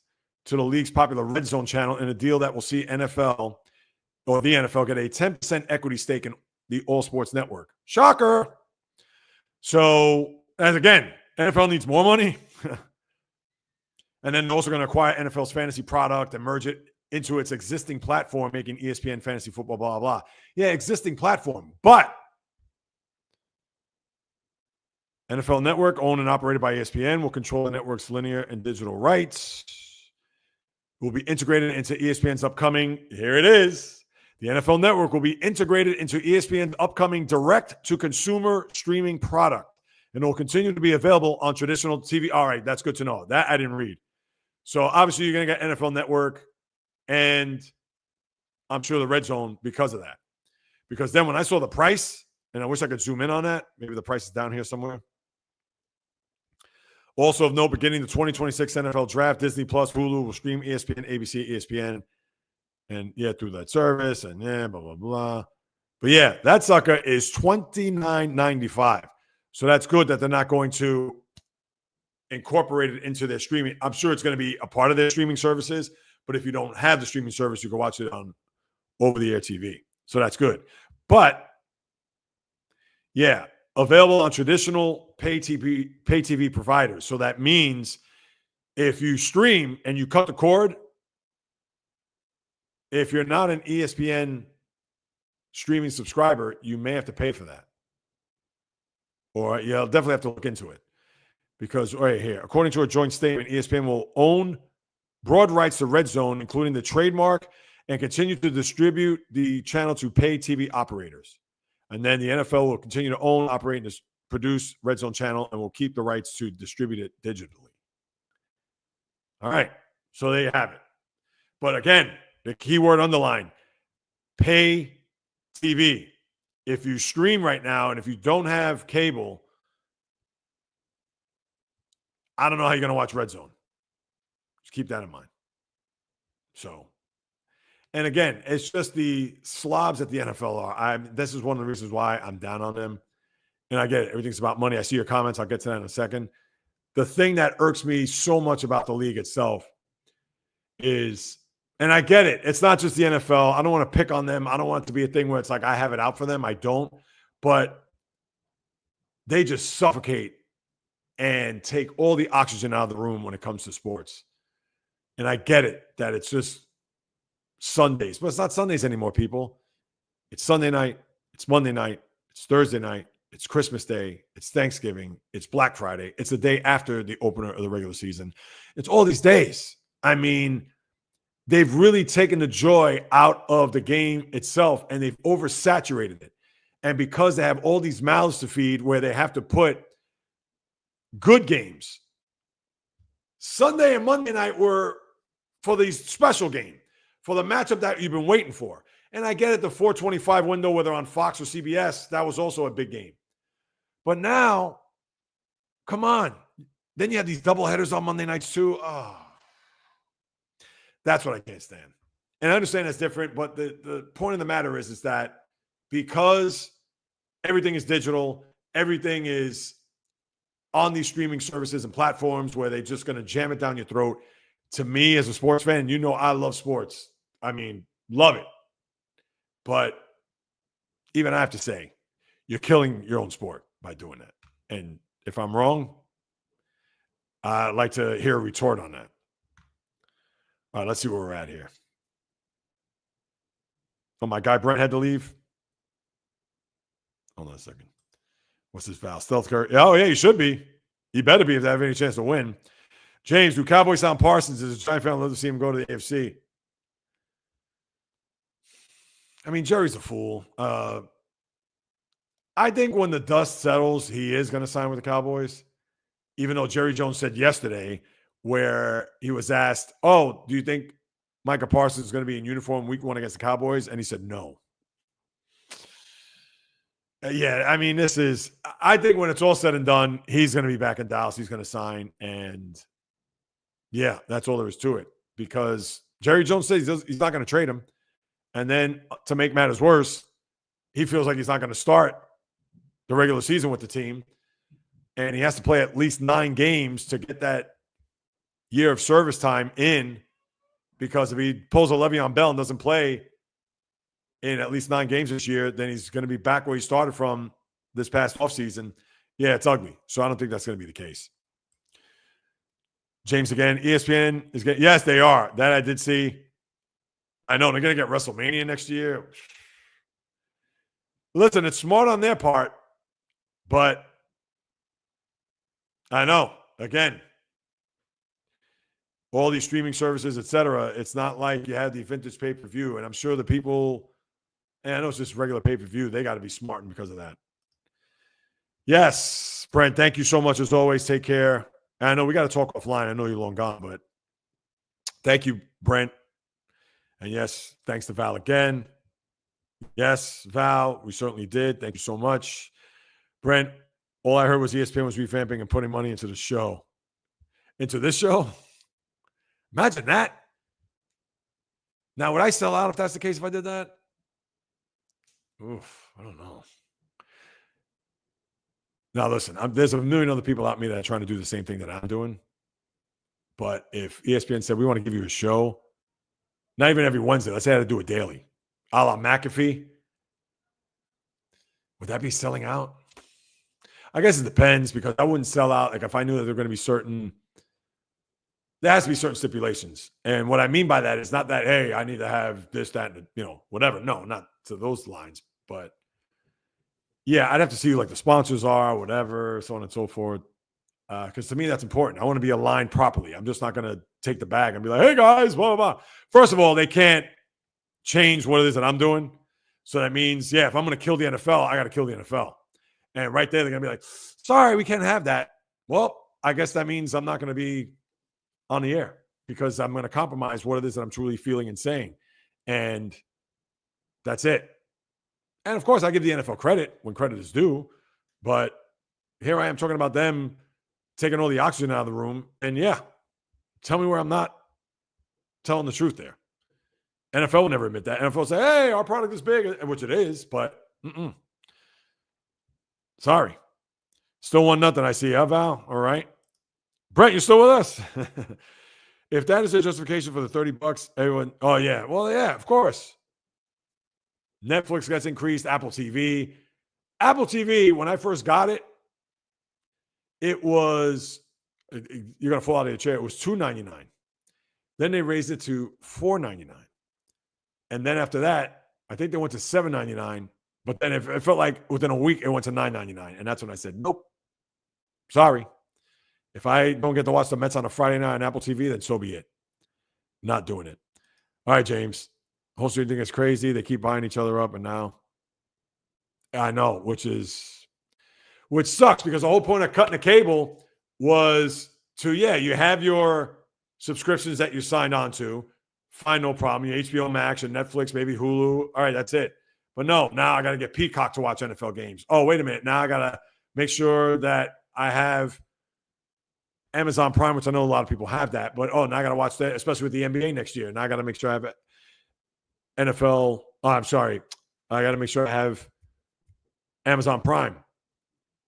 to the league's popular Red Zone channel in a deal that will see the NFL get a 10% equity stake in the All Sports Network. Shocker. So, as again, NFL needs more money. And then they're also going to acquire NFL's fantasy product and merge it into its existing platform, making ESPN fantasy football, blah, blah. Yeah, existing platform. But NFL Network, owned and operated by ESPN, will control the network's linear and digital rights. It will be integrated into ESPN's upcoming, here it is. The NFL Network will be integrated into ESPN's upcoming direct-to-consumer streaming product. And it will continue to be available on traditional TV. All right, that's good to know. That I didn't read. So obviously you're going to get NFL Network and I'm sure the Red Zone because of that. Because then when I saw the price, and I wish I could zoom in on that. Maybe the price is down here somewhere. Also of note, beginning the 2026 NFL Draft, Disney Plus, Hulu will stream ESPN, ABC, ESPN, and yeah, through that service, and yeah, blah, blah, blah. But yeah, that sucker is $29.95. So that's good that they're not going to incorporate it into their streaming. I'm sure it's going to be a part of their streaming services, but if you don't have the streaming service, you can watch it on over-the-air TV. So that's good. But yeah, available on traditional pay TV providers. So that means if you stream and you cut the cord, if you're not an ESPN streaming subscriber, you may have to pay for that. Or you'll definitely have to look into it. Because right here, according to a joint statement, ESPN will own broad rights to Red Zone, including the trademark, and continue to distribute the channel to pay TV operators. And then the NFL will continue to own, operate, and produce Red Zone channel and will keep the rights to distribute it digitally. All right. So there you have it. But again, the keyword underlined, pay TV. If you stream right now and if you don't have cable, I don't know how you're going to watch Red Zone. Just keep that in mind. So, and again, it's just the slobs that the NFL are. This is one of the reasons why I'm down on them. And I get it. Everything's about money. I see your comments. I'll get to that in a second. The thing that irks me so much about the league itself is, and I get it, it's not just the NFL. I don't want to pick on them. I don't want it to be a thing where it's like I have it out for them. I don't. but they just suffocate and take all the oxygen out of the room when it comes to sports. And I get it that it's just Sundays, but it's not Sundays anymore, people. It's Sunday night, it's Monday night, it's Thursday night, it's Christmas Day, it's Thanksgiving, it's Black Friday, it's the day after the opener of the regular season. It's all these days. I mean, they've really taken the joy out of the game itself, and they've oversaturated it. And because they have all these mouths to feed where they have to put good games, Sunday and Monday night were for the special game, for the matchup that you've been waiting for. And I get it, the 425 window, whether on Fox or CBS, that was also a big game. But now, come on. Then you have these doubleheaders on Monday nights too. Oh, that's what I can't stand. And I understand that's different, but the point of the matter is that because everything is digital, everything is on these streaming services and platforms where they're just going to jam it down your throat. To me, as a sports fan, you know I love sports. I mean, love it. But even I have to say, you're killing your own sport by doing that. And if I'm wrong, I'd like to hear a retort on that. All right, let's see where we're at here. Oh, my guy Brent had to leave. Hold on a second. What's his foul? Stealth Curry. Oh, yeah, he should be. He better be if they have any chance to win. James, do Cowboys sound Parsons as a Giant fan? I'd love to see him go to the AFC. I mean, Jerry's a fool. I think when the dust settles, he is going to sign with the Cowboys, even though Jerry Jones said yesterday where he was asked, oh, do you think Micah Parsons is going to be in uniform week 1 against the Cowboys? And he said no. Yeah, I mean, I think when it's all said and done, he's going to be back in Dallas. He's going to sign. And yeah, that's all there is to it, because Jerry Jones says he's not going to trade him. And then to make matters worse, he feels like he's not going to start the regular season with the team. And he has to play at least 9 games to get that year of service time in, because if he pulls a Le'Veon Bell and doesn't play in at least 9 games this year, then he's going to be back where he started from this past offseason. Yeah, it's ugly. So I don't think that's going to be the case. James again, ESPN is getting, yes, they are. That I did see. I know they're going to get WrestleMania next year. Listen, it's smart on their part, but I know, again, all these streaming services, et cetera, it's not like you had the vintage pay-per-view. And I'm sure the people, and I know it's just regular pay-per-view, they got to be smarting because of that. Yes, Brent, thank you so much as always. Take care. And I know we got to talk offline. I know you're long gone, but thank you, Brent. And yes, thanks to Val again. Yes, Val, we certainly did. Thank you so much. Brent, all I heard was ESPN was revamping and putting money into the show. Into this show? Imagine that. Now, would I sell out if that's the case, if I did that? Oof, I don't know. Now, listen, there's a million other people out me that are trying to do the same thing that I'm doing. But if ESPN said, we want to give you a show, not even every Wednesday, let's say I had to do it daily, a la McAfee, would that be selling out? I guess it depends, because I wouldn't sell out. Like if I knew that there were going to be there has to be certain stipulations. And what I mean by that is not that, hey, I need to have this, that, and, whatever. No, not to those lines. But yeah, I'd have to see who like the sponsors are, whatever, so on and so forth. Because to me, that's important. I want to be aligned properly. I'm just not going to take the bag and be like, hey, guys, blah, blah, blah. First of all, they can't change what it is that I'm doing. So that means, yeah, if I'm going to kill the NFL, I got to kill the NFL. And right there, they're going to be like, sorry, we can't have that. Well, I guess that means I'm not going to be on the air, because I'm going to compromise what it is that I'm truly feeling and saying. And that's it. And of course, I give the NFL credit when credit is due. But here I am talking about them taking all the oxygen out of the room. And yeah, tell me where I'm not telling the truth there. NFL will never admit that. NFL will say, hey, our product is big, which it is, but sorry. Still 1-0, I see. Val, all right. Brent, you're still with us. If that is a justification for the $30, everyone, oh, yeah. Well, yeah, of course. Netflix gets increased, Apple TV. Apple TV, when I first got it, it was, you're going to fall out of your chair. It was $2.99. Then they raised it to $4.99. And then after that, I think they went to $7.99. But then it felt like within a week, it went to $9.99. And that's when I said, nope, sorry. If I don't get to watch the Mets on a Friday night on Apple TV, then so be it. Not doing it. All right, James. Whole street thing is crazy. They keep buying each other up, and now I know, which sucks because the whole point of cutting the cable was to, you have your subscriptions that you signed on to. Fine, no problem. Your HBO Max and Netflix, maybe Hulu. All right, that's it. But no, now I got to get Peacock to watch NFL games. Oh, wait a minute. Now I got to make sure that I have Amazon Prime, which I know a lot of people have that. But, now I got to watch that, especially with the NBA next year. Now I got to make sure I have NFL. Oh, I'm sorry. I got to make sure I have Amazon Prime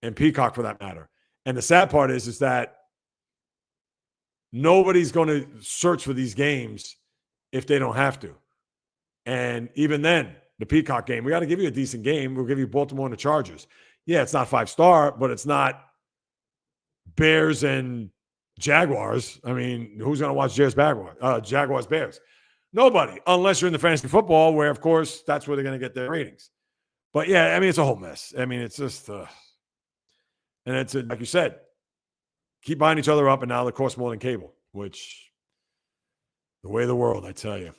and Peacock for that matter. And the sad part is that nobody's going to search for these games if they don't have to. And even then, the Peacock game, we got to give you a decent game. We'll give you Baltimore and the Chargers. Yeah, it's not 5-star, but it's not Bears and Jaguars. I mean, who's going to watch Jaguars Bears? Nobody, unless you're in the fantasy football, where, of course, that's where they're going to get their ratings. But, yeah, I mean, it's a whole mess. I mean, it's just and it's, like you said, keep buying each other up, and now they cost more than cable, which the way of the world, I tell you.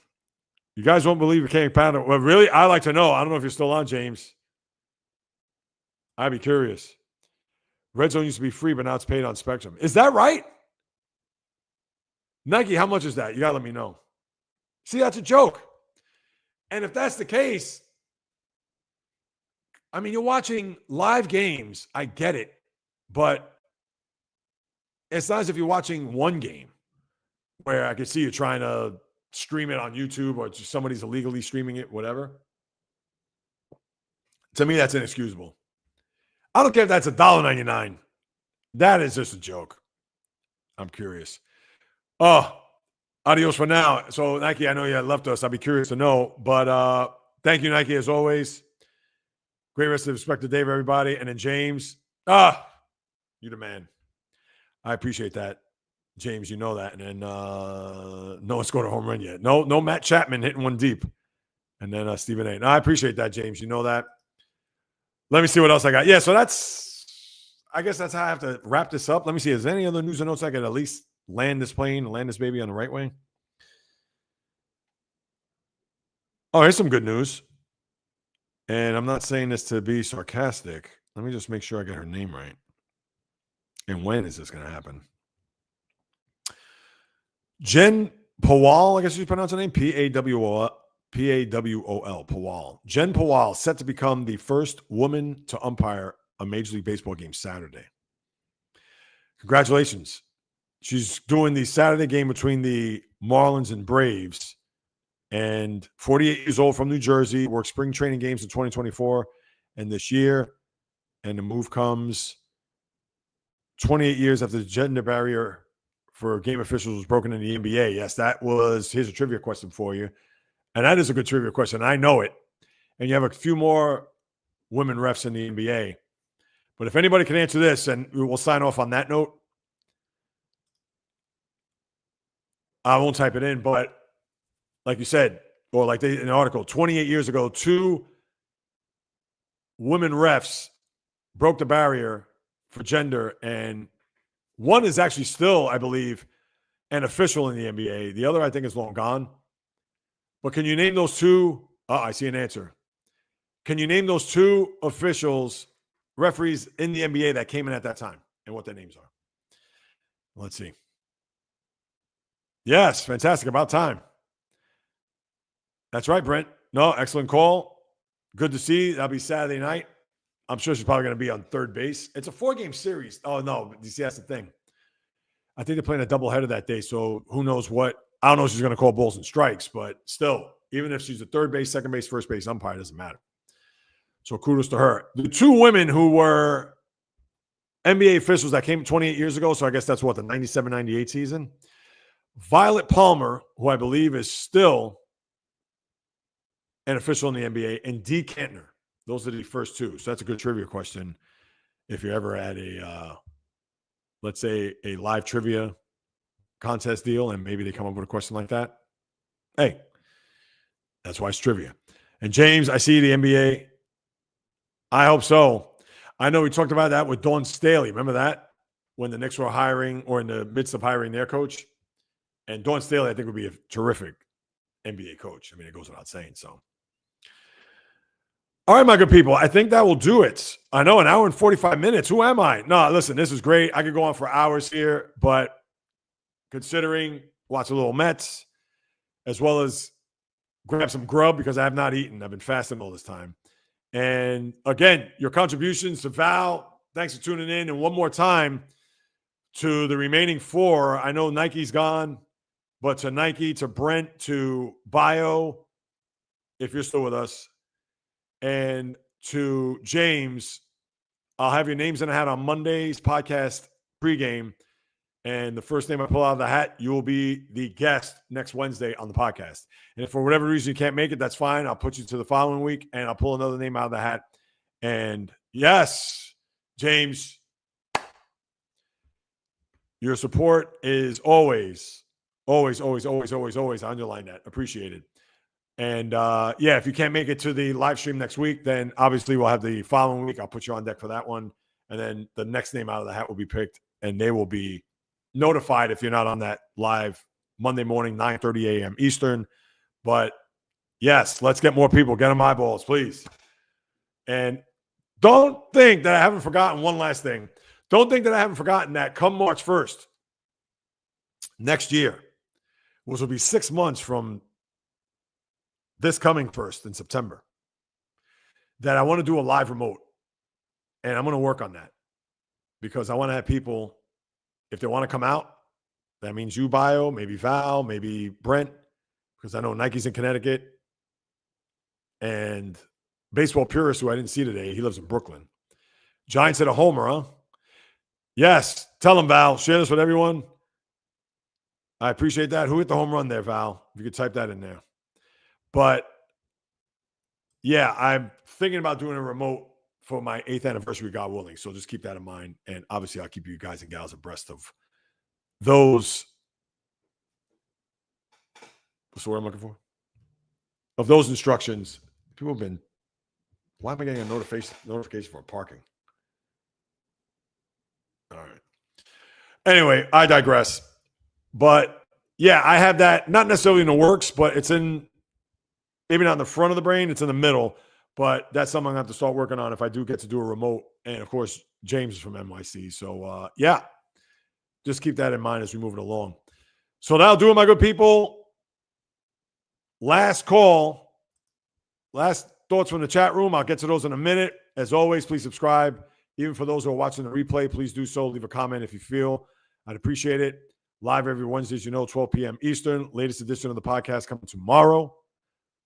You guys won't believe it came Pounder. Well, really, I'd like to know. I don't know if you're still on, James. I'd be curious. Red Zone used to be free, but now it's paid on Spectrum. Is that right? Nike, how much is that? You got to let me know. See, that's a joke. And if that's the case, I mean, you're watching live games. I get it. But it's not as if you're watching one game where I can see you trying to stream it on YouTube or just somebody's illegally streaming it, whatever. To me, that's inexcusable. I don't care if that's $1.99. That is just a joke. I'm curious. Oh, adios for now. So, Nike, I know you had left us. I'd be curious to know. But thank you, Nike, as always. Great rest of the respected day, everybody. And then James. You're the man. I appreciate that. James, you know that. And then no one scored a home run yet. No Matt Chapman hitting one deep. And then Stephen A. No, I appreciate that, James. You know that. Let me see what else I got. Yeah, so I guess that's how I have to wrap this up. Let me see. Is there any other news and notes I could at least land this plane, land this baby on the right way? Oh, here's some good news. And I'm not saying this to be sarcastic. Let me just make sure I get her name right. And when is this going to happen? Jen Pawal, I guess you pronounce her name, Pawol. Pawal. Jen Pawal set to become the first woman to umpire a Major League Baseball game Saturday. Congratulations. She's doing the Saturday game between the Marlins and Braves. And 48 years old from New Jersey, worked spring training games in 2024 and this year. And the move comes 28 years after the gender barrier for game officials was broken in the NBA. Yes, here's a trivia question for you. And that is a good trivia question. I know it. And you have a few more women refs in the NBA. But if anybody can answer this, and we'll sign off on that note. I won't type it in, but like you said, or like in an article, 28 years ago, 2 women refs broke the barrier for gender, and one is actually still, I believe, an official in the NBA. The other, I think, is long gone. But can you name those 2? I see an answer. Can you name those 2 officials, referees in the NBA that came in at that time and what their names are? Let's see. Yes, fantastic. About time. That's right, Brent. No, excellent call. Good to see. That'll be Saturday night. I'm sure she's probably going to be on third base. It's a 4-game series. Oh, no. You see, that's the thing. I think they're playing a doubleheader that day, so who knows what. I don't know if she's going to call balls and strikes, but still, even if she's a third base, second base, first base umpire, it doesn't matter. So kudos to her. The 2 women who were NBA officials that came 28 years ago, so I guess that's what, the 97-98 season? Violet Palmer, who I believe is still an official in the NBA, and Dee Kantner. Those are the first two. So that's a good trivia question. If you're ever at a, let's say, a live trivia contest deal, and maybe they come up with a question like that, hey, that's why it's trivia. And James, I see the NBA. I hope so. I know we talked about that with Dawn Staley. Remember that? When the Knicks were hiring or in the midst of hiring their coach. And Dawn Staley, I think, would be a terrific NBA coach. I mean, it goes without saying. So, all right, my good people, I think that will do it. I know, an hour and 45 minutes. Who am I? No, listen, this is great. I could go on for hours here, but considering watch a little Mets, as well as grab some grub because I have not eaten. I've been fasting all this time. And again, your contributions to Val, thanks for tuning in. And one more time to the remaining four. I know Nike's gone, but to Nike, to Brent, to Bio, if you're still with us, and to James, I'll have your names in a hat on Monday's podcast pregame. And the first name I pull out of the hat, you will be the guest next Wednesday on the podcast. And if for whatever reason you can't make it, that's fine. I'll put you to the following week, and I'll pull another name out of the hat. And yes, James, your support is always I underline that. Appreciated. And yeah, if you can't make it to the live stream next week, then obviously we'll have the following week. I'll put you on deck for that one. And then the next name out of the hat will be picked, and they will be notified if you're not on that live Monday morning, 9:30 a.m. Eastern. But yes, let's get more people. Get them eyeballs, please. And don't think that I haven't forgotten one last thing. Don't think that I haven't forgotten that come March 1st, next year, which will be 6 months from this coming 1st in September, that I want to do a live remote. And I'm going to work on that because I want to have people, if they want to come out, that means you, Bio, maybe Val, maybe Brent, because I know Nike's in Connecticut. And Baseball Purist, who I didn't see today, he lives in Brooklyn. Giants hit a homer, huh? Yes. Tell them, Val. Share this with everyone. I appreciate that. Who hit the home run there, Val? If you could type that in there. But, yeah, I'm thinking about doing a remote for my 8th anniversary, God willing. So just keep that in mind. And obviously, I'll keep you guys and gals abreast of those. What's the word I'm looking for? Of those instructions. People have been, why am I getting a notification for parking? All right. Anyway, I digress. But yeah, I have that, not necessarily in the works, but it's in, maybe not in the front of the brain, it's in the middle. But that's something I'm going to have to start working on if I do get to do a remote. And of course, James is from NYC. So yeah, just keep that in mind as we move it along. So that'll do it, my good people. Last call. Last thoughts from the chat room. I'll get to those in a minute. As always, please subscribe. Even for those who are watching the replay, please do so. Leave a comment if you feel. I'd appreciate it. Live every Wednesday, as you know, 12 p.m. Eastern. Latest edition of the podcast coming tomorrow.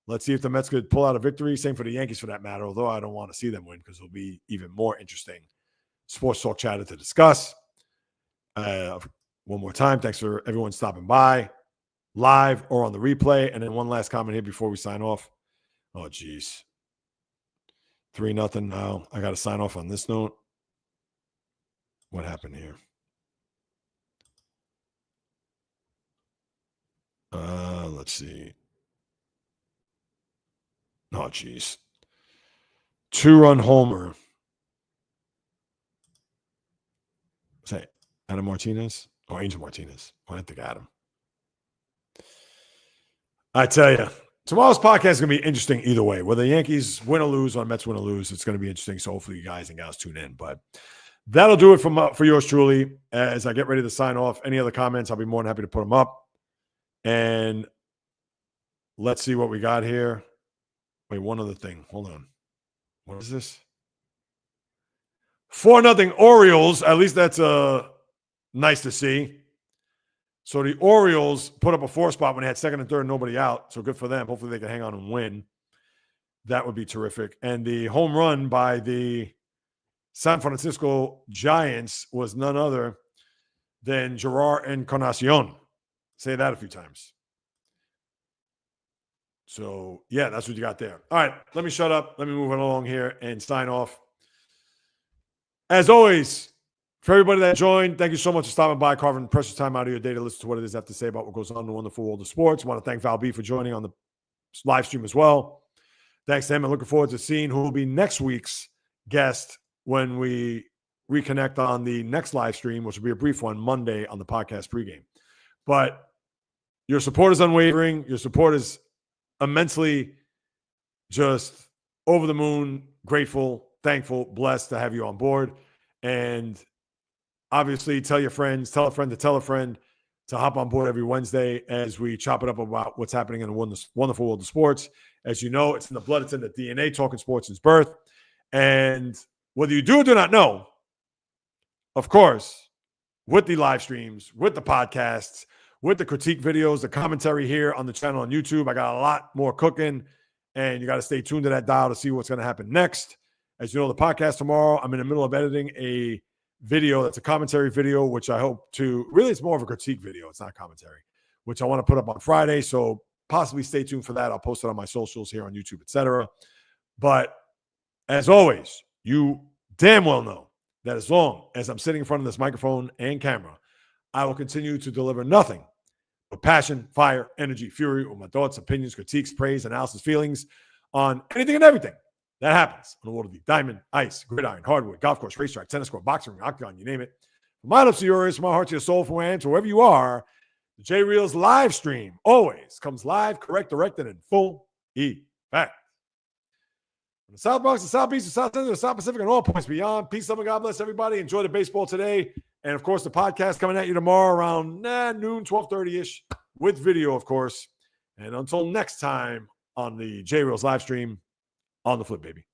Let's see if the Mets could pull out a victory. Same for the Yankees for that matter, although I don't want to see them win because it'll be even more interesting sports talk chatter to discuss. One more time, thanks for everyone stopping by, live or on the replay. And then one last comment here before we sign off. Oh, geez. 3-0 now. I got to sign off on this note. What happened here? Let's see. Oh, geez. 2-run homer. Say, Adam Martinez or Angel Martinez? I didn't think Adam. I tell you, tomorrow's podcast is going to be interesting either way. Whether the Yankees win or lose or Mets win or lose, it's going to be interesting. So hopefully you guys and gals tune in. But that'll do it for yours truly. As I get ready to sign off, any other comments, I'll be more than happy to put them up. And let's see what we got here. Wait, one other thing. Hold on. What is this? 4-0 Orioles. At least that's nice to see. So the Orioles put up a 4 spot when they had second and third, nobody out. So good for them. Hopefully they can hang on and win. That would be terrific. And the home run by the San Francisco Giants was none other than Gerard Encarnacion. Say that a few times. So, yeah, that's what you got there. All right, let me shut up. Let me move it along here and sign off. As always, for everybody that joined, thank you so much for stopping by, carving precious time out of your day to listen to what it is I have to say about what goes on in the wonderful world of sports. I want to thank Val B for joining on the live stream as well. Thanks to him. I'm looking forward to seeing who will be next week's guest when we reconnect on the next live stream, which will be a brief one Monday on the podcast pregame. But your support is unwavering. Your support is immensely just over the moon, grateful, thankful, blessed to have you on board. And obviously tell your friends, tell a friend to tell a friend to hop on board every Wednesday as we chop it up about what's happening in the wonderful world of sports. As you know, it's in the blood, it's in the DNA, talking sports since birth. And whether you do or do not know, of course, with the live streams, with the podcasts, with the critique videos, the commentary here on the channel on YouTube, I got a lot more cooking, and you got to stay tuned to that dial to see what's going to happen next. As you know, the podcast tomorrow, I'm in the middle of editing a video that's a commentary video, which I hope to, really it's more of a critique video. It's not commentary, which I want to put up on Friday. So possibly stay tuned for that. I'll post it on my socials here on YouTube, etc. But as always, you damn well know that as long as I'm sitting in front of this microphone and camera, I will continue to deliver nothing but passion, fire, energy, fury, with my thoughts, opinions, critiques, praise, analysis, feelings on anything and everything that happens on the world of the diamond, ice, gridiron, hardwood, golf course, racetrack, tennis court, boxing ring, octagon, you name it. From my lips to yours, from my heart to your soul, from where I am to wherever you are, the J Reels live stream always comes live, correct, directed, and full effect. From the South Bronx, the South Beach, the South Central, the South Pacific, and all points beyond. Peace, love, and God bless everybody. Enjoy the baseball today. And, of course, the podcast coming at you tomorrow around noon, 12:30-ish, with video, of course. And until next time on the J Reels live stream, on the flip, baby.